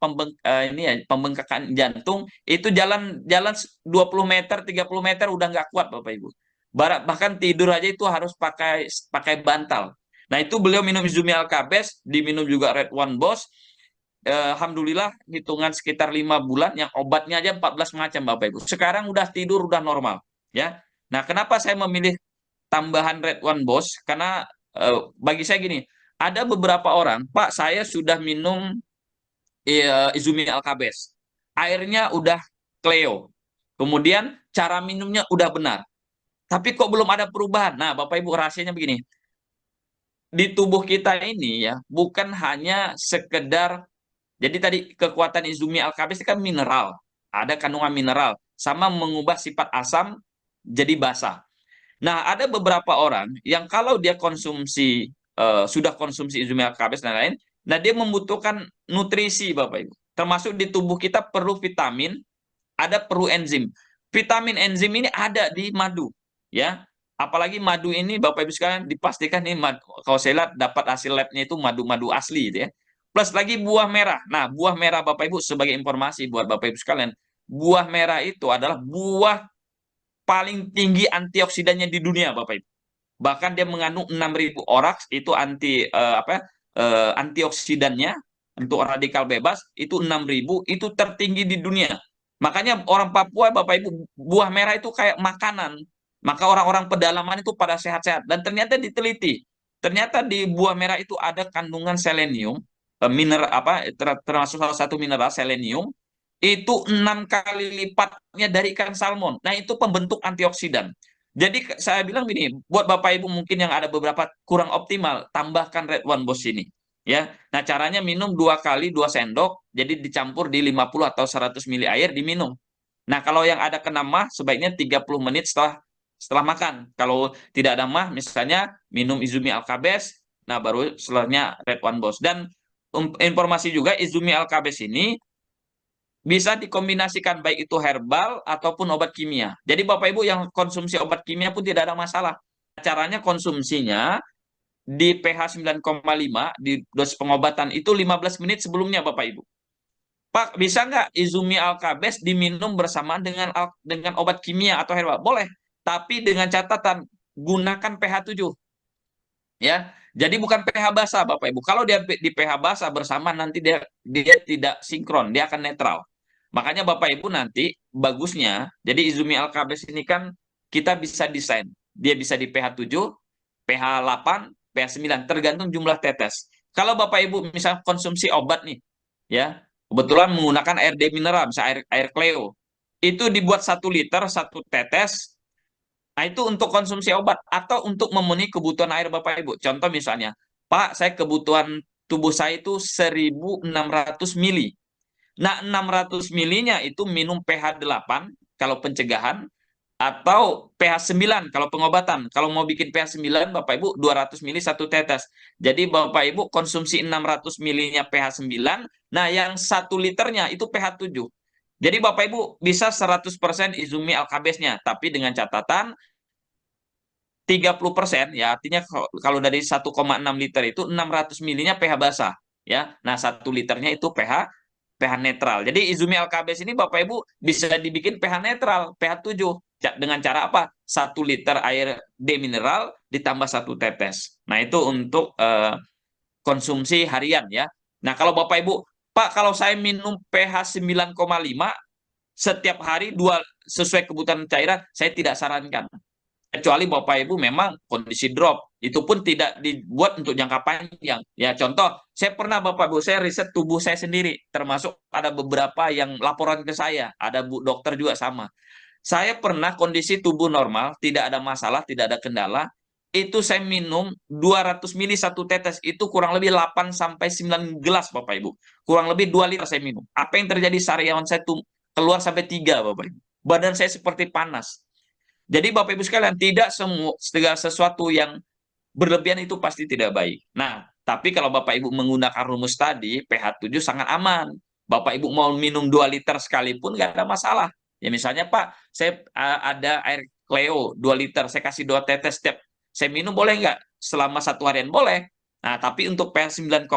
ini ya, pembengkakan jantung, itu jalan jalan 20 meter, 30 meter udah nggak kuat Bapak Ibu. Bahkan tidur aja itu harus pakai pakai bantal. Nah itu beliau minum Izumi Alkabes, diminum juga Red One Boss, Alhamdulillah hitungan sekitar 5 bulan yang obatnya aja 14 macam Bapak Ibu. Sekarang udah tidur udah normal ya. Nah, kenapa saya memilih tambahan Red One Boss? Karena bagi saya gini, ada beberapa orang, Pak, saya sudah minum Izumi Alkabes. Airnya udah Cleo. Kemudian cara minumnya udah benar. Tapi kok belum ada perubahan? Nah, Bapak Ibu rahasianya begini. Di tubuh kita ini ya, bukan hanya sekedar. Jadi tadi kekuatan Izumi Alkabis itu kan mineral, ada kandungan mineral, sama mengubah sifat asam jadi basa. Nah, ada beberapa orang yang kalau dia konsumsi sudah konsumsi Izumi Alkabis dan lain, nah dia membutuhkan nutrisi Bapak Ibu. Termasuk di tubuh kita perlu vitamin, ada perlu enzim. Vitamin enzim ini ada di madu, ya. Apalagi madu ini Bapak Ibu sekalian dipastikan ini kalau saya lihat dapat hasil labnya itu madu-madu asli gitu ya. Plus lagi buah merah. Nah, buah merah Bapak Ibu sebagai informasi buat Bapak Ibu sekalian, buah merah itu adalah buah paling tinggi antioksidannya di dunia Bapak Ibu. Bahkan dia mengandung 6.000 oraks itu antioksidannya untuk radikal bebas itu 6.000 itu tertinggi di dunia. Makanya orang Papua Bapak Ibu buah merah itu kayak makanan. Maka orang-orang pedalaman itu pada sehat-sehat dan ternyata diteliti. Ternyata di buah merah itu ada kandungan selenium, mineral termasuk salah satu mineral selenium itu 6 kali lipatnya dari ikan salmon. Nah, itu pembentuk antioksidan. Jadi saya bilang gini, buat Bapak Ibu mungkin yang ada beberapa kurang optimal, tambahkan Red One Boss ini. Ya, nah caranya minum 2 kali 2 sendok, jadi dicampur di 50 atau 100 mili air diminum. Nah, kalau yang ada kena mah sebaiknya 30 menit setelah setelah makan. Kalau tidak ada mah, misalnya minum Izumi Alkabes, nah baru setelahnya Red One Boss. Dan informasi juga Izumi Alkabes ini bisa dikombinasikan baik itu herbal ataupun obat kimia. Jadi Bapak Ibu yang konsumsi obat kimia pun tidak ada masalah. Caranya konsumsinya di pH 9,5 di dosis pengobatan itu 15 menit sebelumnya Bapak Ibu. Pak, bisa nggak Izumi Alkabes diminum bersamaan dengan obat kimia atau herbal? Boleh, tapi dengan catatan gunakan pH 7 ya. Jadi bukan pH basah Bapak Ibu. Kalau dia di pH basah bersama nanti dia tidak sinkron, dia akan netral. Makanya Bapak Ibu nanti bagusnya, jadi Izumi Alkabes ini kan kita bisa desain. Dia bisa di pH 7, pH 8, pH 9, tergantung jumlah tetes. Kalau Bapak Ibu misal konsumsi obat nih, ya, kebetulan menggunakan air demineral, misalnya air Cleo, itu dibuat 1 liter, 1 tetes, nah, itu untuk konsumsi obat atau untuk memenuhi kebutuhan air Bapak Ibu. Contoh misalnya, Pak, saya kebutuhan tubuh saya itu 1.600 mili. Nah, 600 milinya itu minum pH 8 kalau pencegahan atau pH 9 kalau pengobatan. Kalau mau bikin pH 9, Bapak Ibu 200 mili 1 tetes. Jadi Bapak Ibu konsumsi 600 milinya pH 9, nah yang 1 liternya itu pH 7. Jadi Bapak Ibu bisa 100% Izumi Alkabesnya, tapi dengan catatan 30% ya artinya kalau dari 1,6 liter itu 600 milinya pH basah ya. Nah, 1 liternya itu pH netral. Jadi Izumi Alkabes ini Bapak Ibu bisa dibikin pH netral, pH 7 dengan cara apa? 1 liter air demineral ditambah 1 tetes. Nah, itu untuk konsumsi harian ya. Nah, kalau Bapak Ibu, Pak, kalau saya minum pH 9,5 setiap hari sesuai kebutuhan cairan, saya tidak sarankan kecuali Bapak Ibu memang kondisi drop. Itu pun tidak dibuat untuk jangka panjang. Ya, contoh, saya pernah Bapak Ibu, saya riset tubuh saya sendiri, termasuk ada beberapa yang laporan ke saya, ada Bu dokter juga sama. Saya pernah kondisi tubuh normal, tidak ada masalah, tidak ada kendala, itu saya minum 200 mili 1 tetes, itu kurang lebih 8 sampai 9 gelas Bapak Ibu. Kurang lebih 2 liter saya minum. Apa yang terjadi sariawan saya tuh keluar sampai 3 Bapak Ibu. Badan saya seperti panas. Jadi Bapak Ibu sekalian, tidak semua segala sesuatu yang berlebihan itu pasti tidak baik. Nah, tapi kalau Bapak Ibu menggunakan rumus tadi, pH 7 sangat aman. Bapak Ibu mau minum 2 liter sekalipun nggak ada masalah. Ya misalnya Pak, saya ada air Cleo 2 liter, saya kasih 2 tetes setiap saya minum boleh nggak? Selama 1 harian boleh. Nah, tapi untuk pH 9,5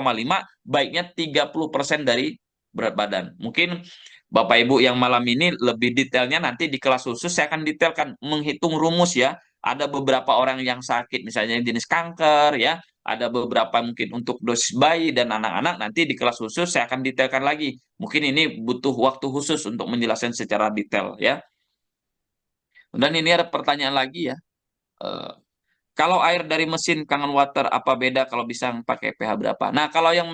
baiknya 30% dari berat badan. Mungkin Bapak Ibu yang malam ini lebih detailnya nanti di kelas khusus saya akan detailkan menghitung rumus ya. Ada beberapa orang yang sakit misalnya jenis kanker ya, ada beberapa mungkin untuk dosis bayi dan anak-anak nanti di kelas khusus saya akan detailkan lagi. Mungkin ini butuh waktu khusus untuk menjelaskan secara detail ya. Dan ini ada pertanyaan lagi ya. Eh, Kalau air dari mesin Kangen Water apa beda kalau bisa pakai pH berapa? Nah, kalau yang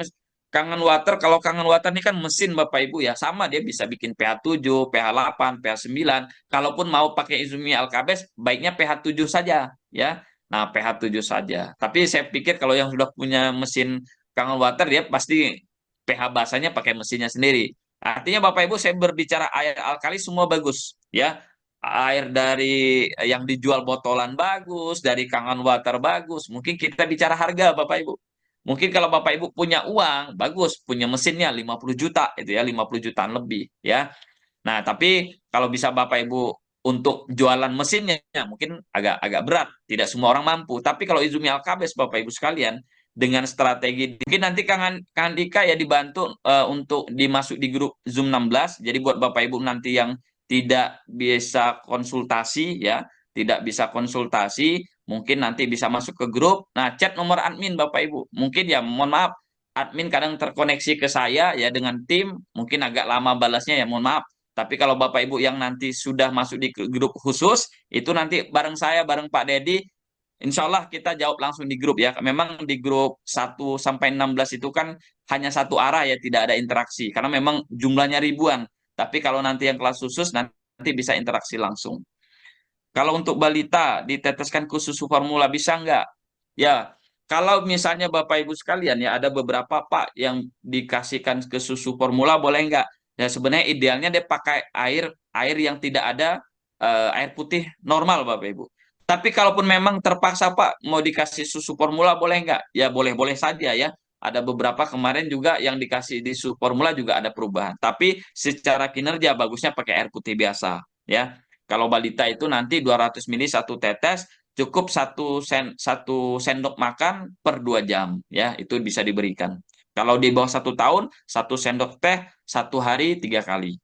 Kangen Water, kalau Kangen Water ini kan mesin Bapak Ibu ya, sama dia bisa bikin pH 7, pH 8, pH 9. Kalaupun mau pakai Izumi Alkabes, baiknya pH 7 saja ya. Nah, pH 7 saja. Tapi saya pikir kalau yang sudah punya mesin Kangen Water dia pasti pH basanya pakai mesinnya sendiri. Artinya Bapak Ibu saya berbicara air alkali semua bagus ya, air dari yang dijual botolan bagus, dari Kangen Water bagus. Mungkin kita bicara harga, Bapak Ibu. Mungkin kalau Bapak Ibu punya uang, bagus, punya mesinnya 50 juta, itu ya, 50 jutaan lebih, ya. Nah, tapi kalau bisa Bapak Ibu untuk jualan mesinnya, mungkin agak agak berat. Tidak semua orang mampu. Tapi kalau Izumi Alkabes, Bapak Ibu sekalian, dengan strategi, mungkin nanti Kang Dika ya dibantu untuk dimasuk di grup Zoom 16. Jadi buat Bapak Ibu nanti yang tidak bisa konsultasi ya, tidak bisa konsultasi, mungkin nanti bisa masuk ke grup. Nah, chat nomor admin Bapak Ibu. Mungkin ya mohon maaf, admin kadang terkoneksi ke saya ya dengan tim, mungkin agak lama balasnya ya mohon maaf. Tapi kalau Bapak Ibu yang nanti sudah masuk di grup khusus, itu nanti bareng saya, bareng Pak Dedi, insya Allah kita jawab langsung di grup ya. Memang di grup 1 sampai 16 itu kan hanya satu arah ya, tidak ada interaksi. Karena memang jumlahnya ribuan. Tapi kalau nanti yang kelas khusus, nanti bisa interaksi langsung. Kalau untuk balita, diteteskan ke susu formula bisa nggak? Ya, kalau misalnya Bapak Ibu sekalian ya, ada beberapa Pak yang dikasihkan ke susu formula boleh nggak? Ya sebenarnya idealnya dia pakai air air yang tidak ada air putih normal Bapak Ibu. Tapi kalaupun memang terpaksa Pak mau dikasih susu formula boleh nggak? Ya boleh-boleh saja ya. Ada beberapa kemarin juga yang dikasih di susu formula juga ada perubahan. Tapi secara kinerja bagusnya pakai air putih biasa ya. Kalau balita itu nanti 200 ml satu tetes, cukup satu sendok makan per 2 jam ya, itu bisa diberikan. Kalau di bawah 1 tahun, 1 sendok teh 1 hari 3 kali.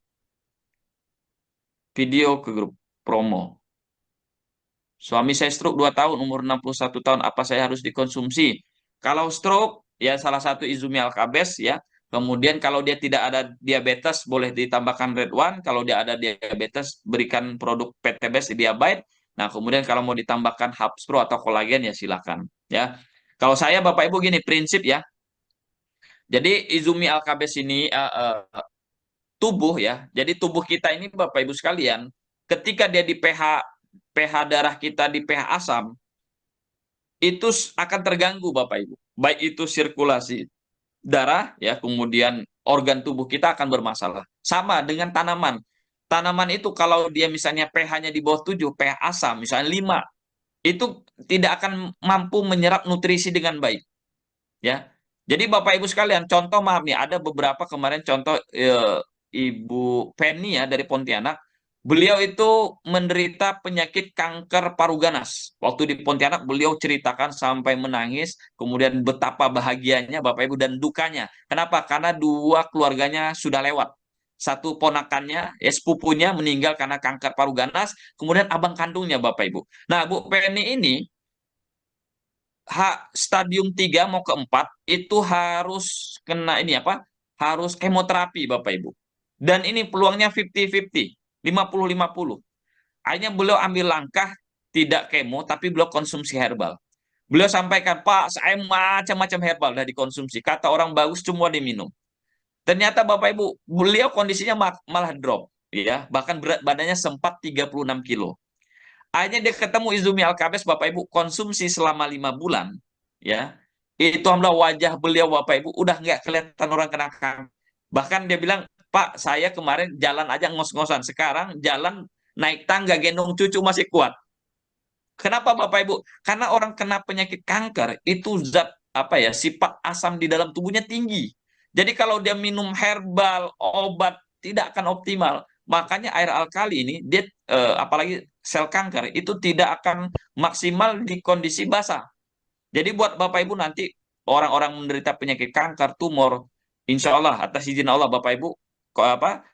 Video ke grup promo. Suami saya stroke 2 tahun, umur 61 tahun, apa saya harus dikonsumsi? Kalau stroke, ya salah satu Izumi Alkabes ya. Kemudian kalau dia tidak ada diabetes, boleh ditambahkan Red One. Kalau dia ada diabetes, berikan produk PTBS Diabite. Nah, kemudian kalau mau ditambahkan Hubs Pro atau kolagen, ya silakan. Ya. Kalau saya, Bapak Ibu, gini, prinsip ya. Jadi Izumi Alkabes ini tubuh ya. Jadi tubuh kita ini Bapak Ibu sekalian, ketika dia di pH darah kita di pH asam, itu akan terganggu Bapak Ibu. Baik itu sirkulasi darah ya, kemudian organ tubuh kita akan bermasalah. Sama dengan tanaman. Tanaman itu kalau dia misalnya pH-nya di bawah 7, pH asam misalnya 5, itu tidak akan mampu menyerap nutrisi dengan baik, ya. Jadi Bapak Ibu sekalian, contoh maaf nih, ada beberapa kemarin contoh Ibu Penny ya dari Pontianak. Beliau itu menderita penyakit kanker paru ganas. Waktu di Pontianak beliau ceritakan sampai menangis, kemudian betapa bahagianya Bapak Ibu dan dukanya. Kenapa? Karena dua keluarganya sudah lewat. Satu ponakannya, ya sepupunya meninggal karena kanker paru ganas, kemudian abang kandungnya Bapak Ibu. Nah, Bu Penny ini stadium 3 mau ke 4 itu harus kena ini apa? Harus kemoterapi Bapak Ibu. Dan ini peluangnya 50-50, 50-50. Akhirnya beliau ambil langkah tidak kemo tapi beliau konsumsi herbal. Beliau sampaikan, "Pak, saya macam-macam herbal dah dikonsumsi. Kata orang bagus semua diminum." Ternyata Bapak Ibu, beliau kondisinya malah drop ya. Bahkan berat badannya sempat 36 kilo. Akhirnya dia ketemu Izumi Alkabes, Bapak Ibu, konsumsi selama 5 bulan, ya. Itu alhamdulillah wajah beliau Bapak Ibu udah nggak kelihatan orang kena kanker. Bahkan dia bilang, Pak, saya kemarin jalan aja ngos-ngosan, sekarang jalan naik tangga gendong cucu masih kuat. Kenapa Bapak Ibu? Karena orang kena penyakit kanker itu zat apa ya, sifat asam di dalam tubuhnya tinggi. Jadi kalau dia minum herbal, obat, tidak akan optimal. Makanya air alkali ini, dia apalagi sel kanker, itu tidak akan maksimal di kondisi basah. Jadi buat Bapak Ibu nanti orang-orang menderita penyakit kanker, tumor, insya Allah atas izin Allah Bapak Ibu kok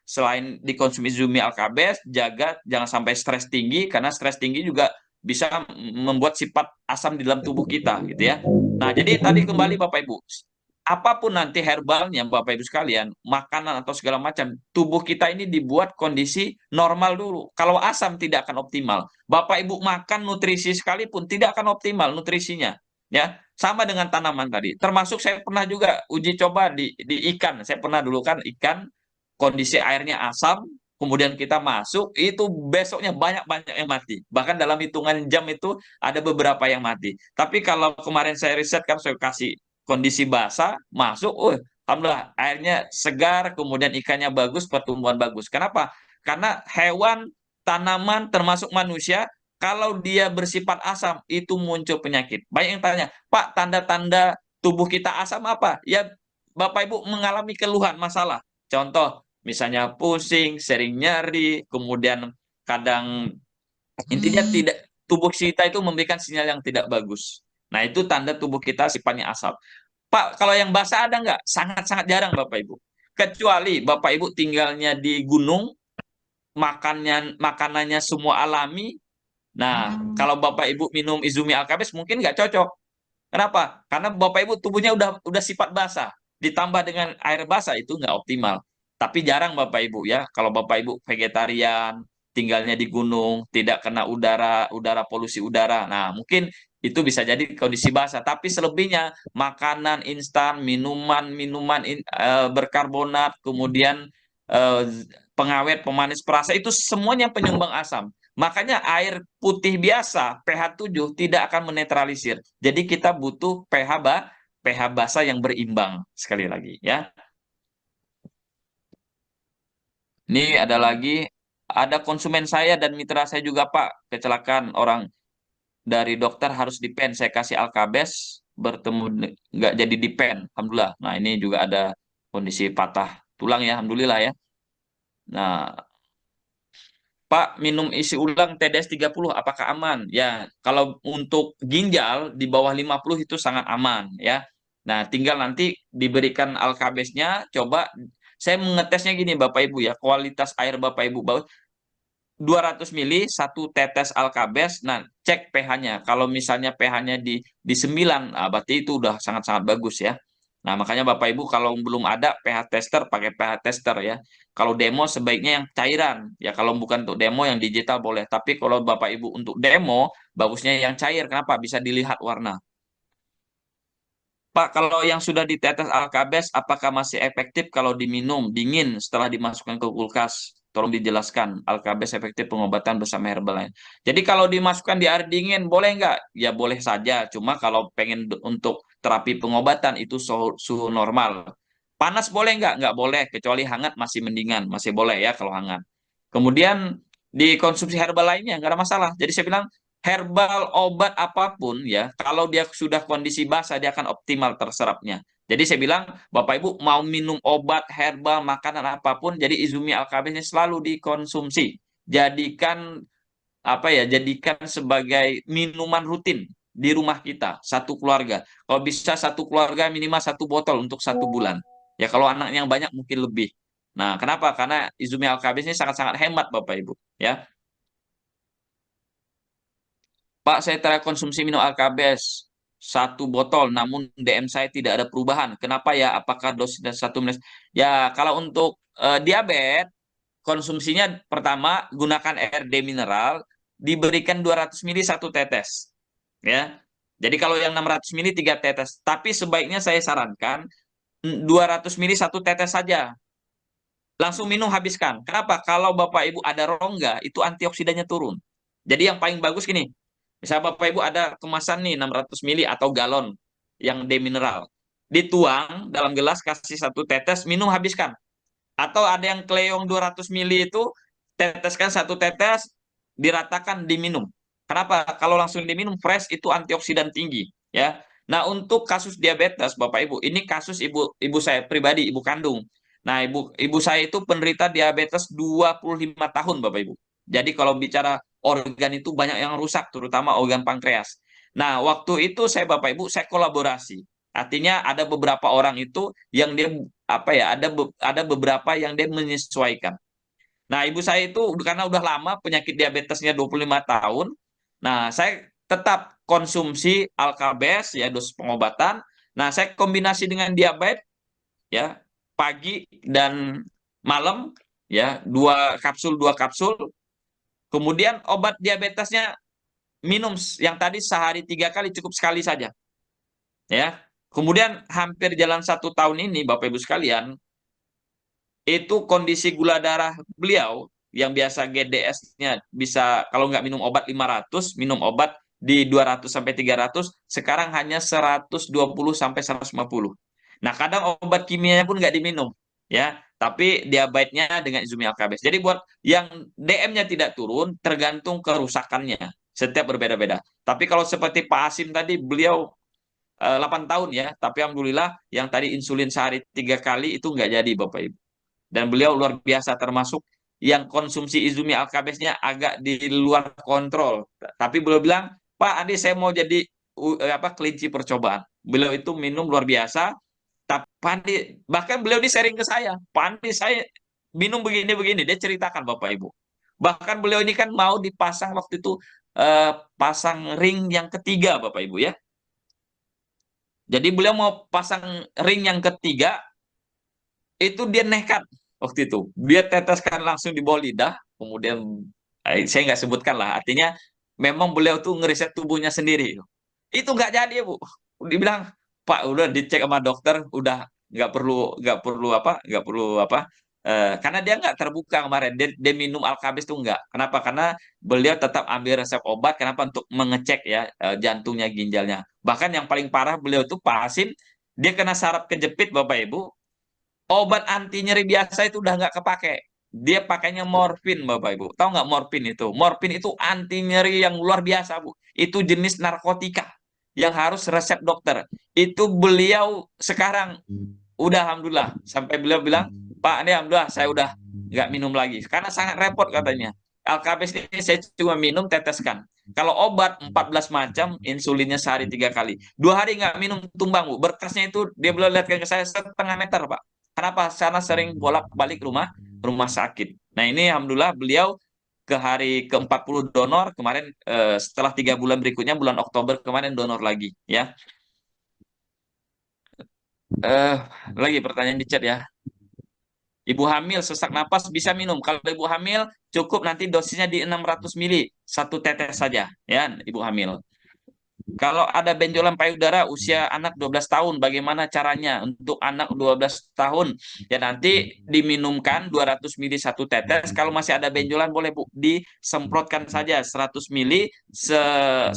selain dikonsumsi Zumi Alkabes, jaga jangan sampai stres tinggi karena stres tinggi juga bisa membuat sifat asam di dalam tubuh kita gitu ya. Nah, jadi tadi kembali Bapak Ibu, apapun nanti herbalnya Bapak Ibu sekalian, makanan atau segala macam, tubuh kita ini dibuat kondisi normal dulu. Kalau asam tidak akan optimal. Bapak Ibu makan nutrisi sekalipun tidak akan optimal nutrisinya. Ya, sama dengan tanaman tadi. Termasuk saya pernah juga uji coba di ikan. Saya pernah dulu kan ikan kondisi airnya asam, kemudian kita masuk, itu besoknya banyak-banyak yang mati. Bahkan dalam hitungan jam itu ada beberapa yang mati. Tapi kalau kemarin saya riset kan saya kasih kondisi basah, masuk, alhamdulillah airnya segar, kemudian ikannya bagus, pertumbuhan bagus. Kenapa? Karena hewan, tanaman, termasuk manusia, kalau dia bersifat asam, itu muncul penyakit. Banyak yang tanya, Pak, tanda-tanda tubuh kita asam apa? Ya, Bapak Ibu mengalami keluhan, masalah. Contoh, misalnya pusing, sering nyeri, kemudian kadang intinya tidak tubuh kita itu memberikan sinyal yang tidak bagus. Nah, itu tanda tubuh kita sifatnya asam. Pak, kalau yang basah ada nggak? Sangat-sangat jarang Bapak Ibu. Kecuali Bapak Ibu tinggalnya di gunung, makanannya semua alami. Nah, kalau Bapak Ibu minum Izumi Alkabes mungkin nggak cocok. Kenapa? Karena Bapak Ibu tubuhnya udah sifat basah. Ditambah dengan air basah itu nggak optimal. Tapi jarang Bapak Ibu ya. Kalau Bapak Ibu vegetarian, tinggalnya di gunung, tidak kena udara polusi udara. Nah, mungkin itu bisa jadi kondisi basah. Tapi selebihnya makanan instan, minuman berkarbonat, kemudian eh, pengawet, pemanis perasa itu semuanya penyumbang asam. Makanya air putih biasa pH 7 tidak akan menetralisir. Jadi kita butuh pH basa yang berimbang sekali lagi ya. Ini ada lagi ada konsumen saya dan mitra saya juga Pak kecelakaan orang dari dokter harus dipen. Saya kasih Alkabes nggak jadi dipen. Alhamdulillah. Nah ini juga ada kondisi patah tulang ya. Alhamdulillah ya. Nah Pak, minum isi ulang TDS 30 apakah aman? Ya, kalau untuk ginjal di bawah 50 itu sangat aman ya. Nah, tinggal nanti diberikan alkabesnya, coba saya mengetesnya gini Bapak Ibu ya, kualitas air Bapak Ibu bagus 200 mili satu tetes alkabes. Nah, cek pH-nya. Kalau misalnya pH-nya di 9, nah, berarti itu udah sangat-sangat bagus ya. Nah, makanya Bapak Ibu kalau belum ada pH tester pakai pH tester ya. Kalau demo sebaiknya yang cairan. Ya kalau bukan untuk demo yang digital boleh. Tapi kalau Bapak Ibu untuk demo bagusnya yang cair. Kenapa? Bisa dilihat warna. Pak, kalau yang sudah ditetes Alkabes, apakah masih efektif kalau diminum dingin setelah dimasukkan ke kulkas? Tolong dijelaskan, Alkabes efektif pengobatan bersama herbal lain. Jadi kalau dimasukkan di air dingin, boleh nggak? Ya boleh saja, cuma kalau pengen untuk terapi pengobatan itu suhu normal. Panas boleh nggak? Nggak boleh, kecuali hangat masih mendingan, masih boleh ya kalau hangat. Kemudian dikonsumsi herbal lainnya, nggak ada masalah. Jadi saya bilang, herbal obat apapun ya, kalau dia sudah kondisi basah dia akan optimal terserapnya. Jadi saya bilang, Bapak Ibu mau minum obat herbal makanan apapun, jadi Izumi Alkabes ini selalu dikonsumsi. Jadikan apa ya? Jadikan sebagai minuman rutin di rumah kita satu keluarga. Kalau bisa satu keluarga minimal satu botol untuk 1 bulan. Ya kalau anak yang banyak mungkin lebih. Nah, kenapa? Karena Izumi Alkabes ini sangat-sangat hemat Bapak Ibu. Ya, Pak, saya telah konsumsi minum Alkabes 1 botol, namun DM saya tidak ada perubahan. Kenapa ya? Apakah dosisnya 1 ml? Ya, kalau untuk diabetes, konsumsinya pertama gunakan air demineral, diberikan 200 ml 1 tetes. Ya, jadi kalau yang 600 ml 3 tetes. Tapi sebaiknya saya sarankan 200 ml 1 tetes saja. Langsung minum habiskan. Kenapa? Kalau Bapak Ibu ada rongga, itu antioksidannya turun. Jadi yang paling bagus gini, misalnya Bapak Ibu ada kemasan nih 600 mili atau galon yang demineral. Dituang dalam gelas, kasih 1 tetes, minum habiskan. Atau ada yang kleong 200 mili itu, teteskan 1 tetes, diratakan diminum. Kenapa? Kalau langsung diminum fresh itu antioksidan tinggi. Ya, Nah, untuk kasus diabetes, Bapak Ibu, ini kasus ibu saya pribadi, ibu kandung. Nah, ibu saya itu penderita diabetes 25 tahun, Bapak Ibu. Jadi kalau bicara organ itu banyak yang rusak, terutama organ pankreas. Nah, waktu itu saya Bapak Ibu, saya kolaborasi. Artinya ada beberapa orang itu yang dia apa ya, ada beberapa yang dia menyesuaikan. Nah, ibu saya itu karena udah lama penyakit diabetesnya 25 tahun. Nah, saya tetap konsumsi Alkabes ya dosis pengobatan. Nah, saya kombinasi dengan diabetes ya pagi dan malam ya dua kapsul. Kemudian obat diabetesnya minum yang tadi sehari 3 kali cukup sekali saja ya. Kemudian hampir jalan 1 tahun ini Bapak Ibu sekalian itu kondisi gula darah beliau yang biasa GDS-nya bisa kalau nggak minum obat 500, minum obat di 200 sampai 300, sekarang hanya 120 sampai 150. Nah, kadang obat kimianya pun nggak diminum, ya. Tapi diabetesnya dengan Izumi Alkabes. Jadi buat yang DM-nya tidak turun, tergantung kerusakannya. Setiap berbeda-beda. Tapi kalau seperti Pak Asim tadi, beliau 8 tahun ya, tapi alhamdulillah yang tadi insulin sehari 3 kali itu nggak jadi Bapak Ibu. Dan beliau luar biasa termasuk yang konsumsi Izumi Alkabesnya agak di luar kontrol. Tapi beliau bilang, Pak Andi saya mau jadi kelinci percobaan. Beliau itu minum luar biasa. Tapi Pak Andi, bahkan beliau di sharing ke saya, Pak Andi saya minum begini-begini. Dia ceritakan Bapak Ibu. Bahkan beliau ini kan mau dipasang waktu itu pasang ring yang ketiga Bapak Ibu ya. Jadi beliau mau pasang ring yang ketiga, itu dia nekat waktu itu. Dia teteskan langsung di bawah lidah, kemudian saya nggak sebutkan lah. Artinya memang beliau tuh ngeriset tubuhnya sendiri. Itu nggak jadi Bu. Dibilang Pak udah dicek sama dokter, udah nggak perlu apa, karena dia nggak terbuka kemarin. Dia minum Alkabes tuh nggak. Kenapa? Karena beliau tetap ambil resep obat. Kenapa? Untuk mengecek ya jantungnya, ginjalnya. Bahkan yang paling parah beliau tuh Pak Hasim, dia kena saraf kejepit Bapak Ibu, obat anti nyeri biasa itu udah nggak kepake. Dia pakainya morfin, Bapak Ibu. Tahu nggak morfin itu? Morfin itu anti nyeri yang luar biasa, Bu. Itu jenis narkotika yang harus resep dokter. Itu beliau sekarang udah alhamdulillah. Sampai beliau bilang, Pak, ini alhamdulillah saya udah nggak minum lagi. Karena sangat repot katanya. Alkabes ini saya cuma minum teteskan. Kalau obat 14 macam, insulinnya sehari 3 kali. 2 hari nggak minum tumbang, Bu. Berkasnya itu dia belum lihatkan ke saya 1,5 meter, Pak. Kenapa? Karena sering bolak-balik rumah sakit. Nah ini alhamdulillah beliau ke hari ke-40 donor kemarin, setelah 3 bulan berikutnya bulan Oktober kemarin donor lagi ya. Eh lagi pertanyaan di chat ya. Ibu hamil sesak napas bisa minum. Kalau ibu hamil cukup nanti dosisnya di 600 mili, 1 tetes saja ya ibu hamil. Kalau ada benjolan payudara usia anak 12 tahun, bagaimana caranya untuk anak 12 tahun? Ya nanti diminumkan 200 mili 1 tetes. Kalau masih ada benjolan boleh Bu, disemprotkan saja 100 mili 100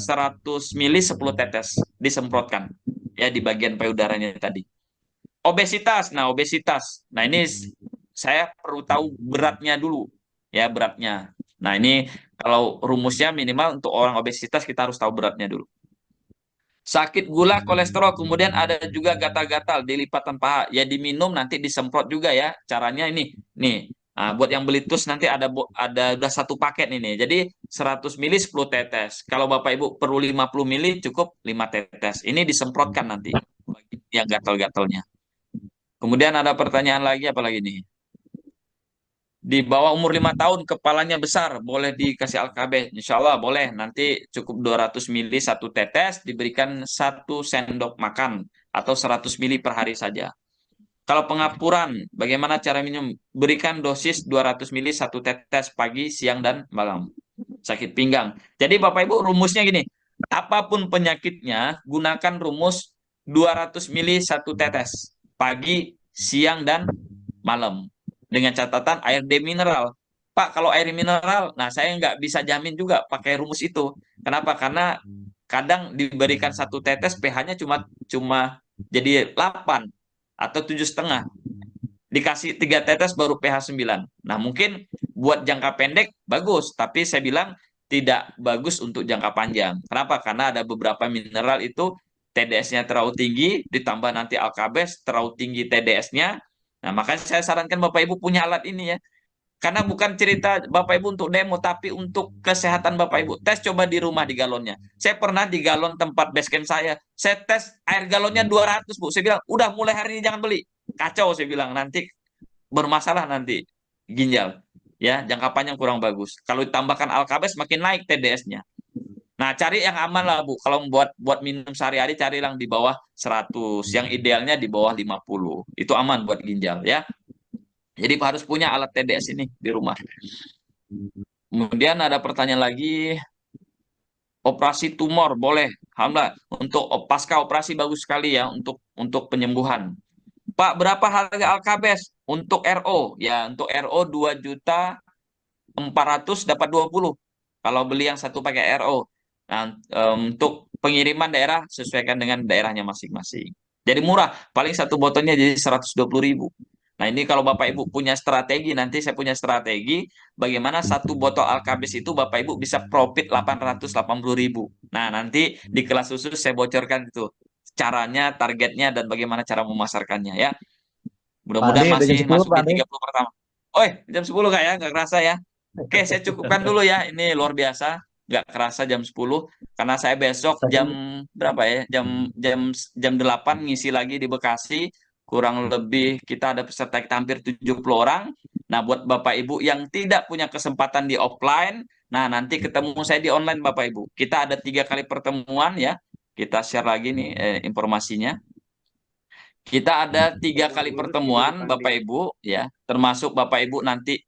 mili 10 tetes disemprotkan ya di bagian payudaranya tadi. Obesitas. Nah, obesitas. Nah, ini saya perlu tahu beratnya dulu ya beratnya. Nah, ini kalau rumusnya minimal untuk orang obesitas kita harus tahu beratnya dulu. Sakit gula, kolesterol, kemudian ada juga gatal-gatal di lipatan paha. Ya diminum nanti disemprot juga ya. Caranya ini, nih. Nah, buat yang beli tus nanti ada udah 1 paket ini. Jadi 100 mili 10 tetes. Kalau Bapak Ibu perlu 50 mili cukup 5 tetes. Ini disemprotkan nanti yang gatal-gatalnya. Kemudian ada pertanyaan lagi apa lagi nih? Di bawah umur 5 tahun kepalanya besar boleh dikasih Alkabes, insya Allah boleh, nanti cukup 200 mili 1 tetes diberikan 1 sendok makan atau 100 mili per hari saja. Kalau pengapuran bagaimana cara minum? Berikan dosis 200 mili 1 tetes pagi, siang, dan malam. Sakit pinggang, jadi Bapak Ibu rumusnya gini, apapun penyakitnya gunakan rumus 200 mili 1 tetes pagi, siang, dan malam. Dengan catatan air demineral. Pak, kalau air mineral, nah saya nggak bisa jamin juga pakai rumus itu. Kenapa? Karena kadang diberikan 1 tetes pH-nya cuma cuma jadi 8 atau 7,5. Dikasih 3 tetes baru pH 9. Nah, mungkin buat jangka pendek bagus, tapi saya bilang tidak bagus untuk jangka panjang. Kenapa? Karena ada beberapa mineral itu TDS-nya terlalu tinggi, ditambah nanti Alkabes terlalu tinggi TDS-nya. Nah, makanya saya sarankan Bapak Ibu punya alat ini ya. Karena bukan cerita Bapak Ibu untuk demo, tapi untuk kesehatan Bapak Ibu. Tes coba di rumah di galonnya. Saya pernah di galon tempat base camp saya tes air galonnya 200, Bu. Saya bilang, udah mulai hari ini jangan beli. Kacau saya bilang, nanti bermasalah nanti ginjal. Ya, jangka panjang kurang bagus. Kalau ditambahkan Alkabes makin naik TDS-nya. Nah, cari yang aman lah, Bu. Kalau buat minum sehari-hari, cari yang di bawah 100. Yang idealnya di bawah 50. Itu aman buat ginjal, ya. Jadi harus punya alat TDS ini di rumah. Kemudian ada pertanyaan lagi, operasi tumor boleh. Alhamdulillah, untuk pasca operasi bagus sekali ya untuk penyembuhan. Pak, berapa harga Alkabes untuk RO? Ya, untuk RO 2.400.000 dapat 20. Kalau beli yang satu pakai RO. Nah, untuk pengiriman daerah sesuaikan dengan daerahnya masing-masing. Jadi murah, paling satu botolnya jadi 120.000. Nah, ini kalau Bapak Ibu punya strategi, nanti saya punya strategi bagaimana satu botol Alkabis itu Bapak Ibu bisa profit 880.000. Nah, nanti di kelas khusus saya bocorkan itu caranya, targetnya, dan bagaimana cara memasarkannya ya. Pak Ade Mudah-mudahan udah jam masih 10 masuk Pak di Ade. 30 pertama. Oi, jam 10 Kak ya, nggak kerasa ya. Oke, saya cukupkan dulu ya. Ini luar biasa. Nggak kerasa jam 10 karena saya besok jam Saking berapa ya? Jam 8 ngisi lagi di Bekasi. Kurang lebih kita ada peserta kita hampir 70 orang. Nah, buat Bapak Ibu yang tidak punya kesempatan di offline, nah nanti ketemu saya di online Bapak Ibu. Kita ada 3 kali pertemuan ya. Kita share lagi nih informasinya. Kita ada 3 kali pertemuan, Bapak Ibu, ya, termasuk Bapak Ibu nanti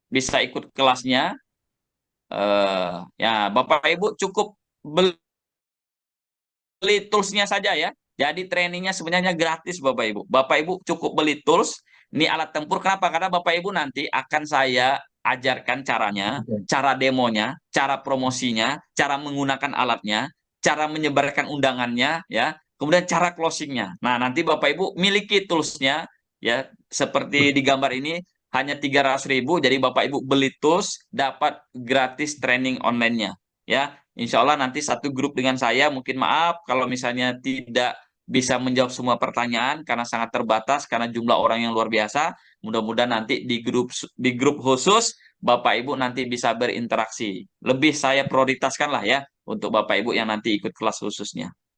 bisa ikut kelasnya. Ya, Bapak Ibu cukup beli toolsnya saja ya. Jadi trainingnya sebenarnya gratis Bapak Ibu. Bapak Ibu cukup beli tools. Ini alat tempur. Kenapa? Karena Bapak Ibu nanti akan saya ajarkan caranya, cara demonya, cara promosinya, cara menggunakan alatnya, cara menyebarkan undangannya, ya. Kemudian cara closingnya. Nah, nanti Bapak Ibu miliki toolsnya, ya. Seperti di gambar ini, hanya 300.000. Jadi Bapak Ibu beli tools, dapat gratis training online-nya. Ya, insya Allah nanti satu grup dengan saya, mungkin maaf kalau misalnya tidak bisa menjawab semua pertanyaan karena sangat terbatas, karena jumlah orang yang luar biasa. Mudah-mudahan nanti di grup khusus, Bapak Ibu nanti bisa berinteraksi. Lebih saya prioritaskan lah ya, untuk Bapak Ibu yang nanti ikut kelas khususnya.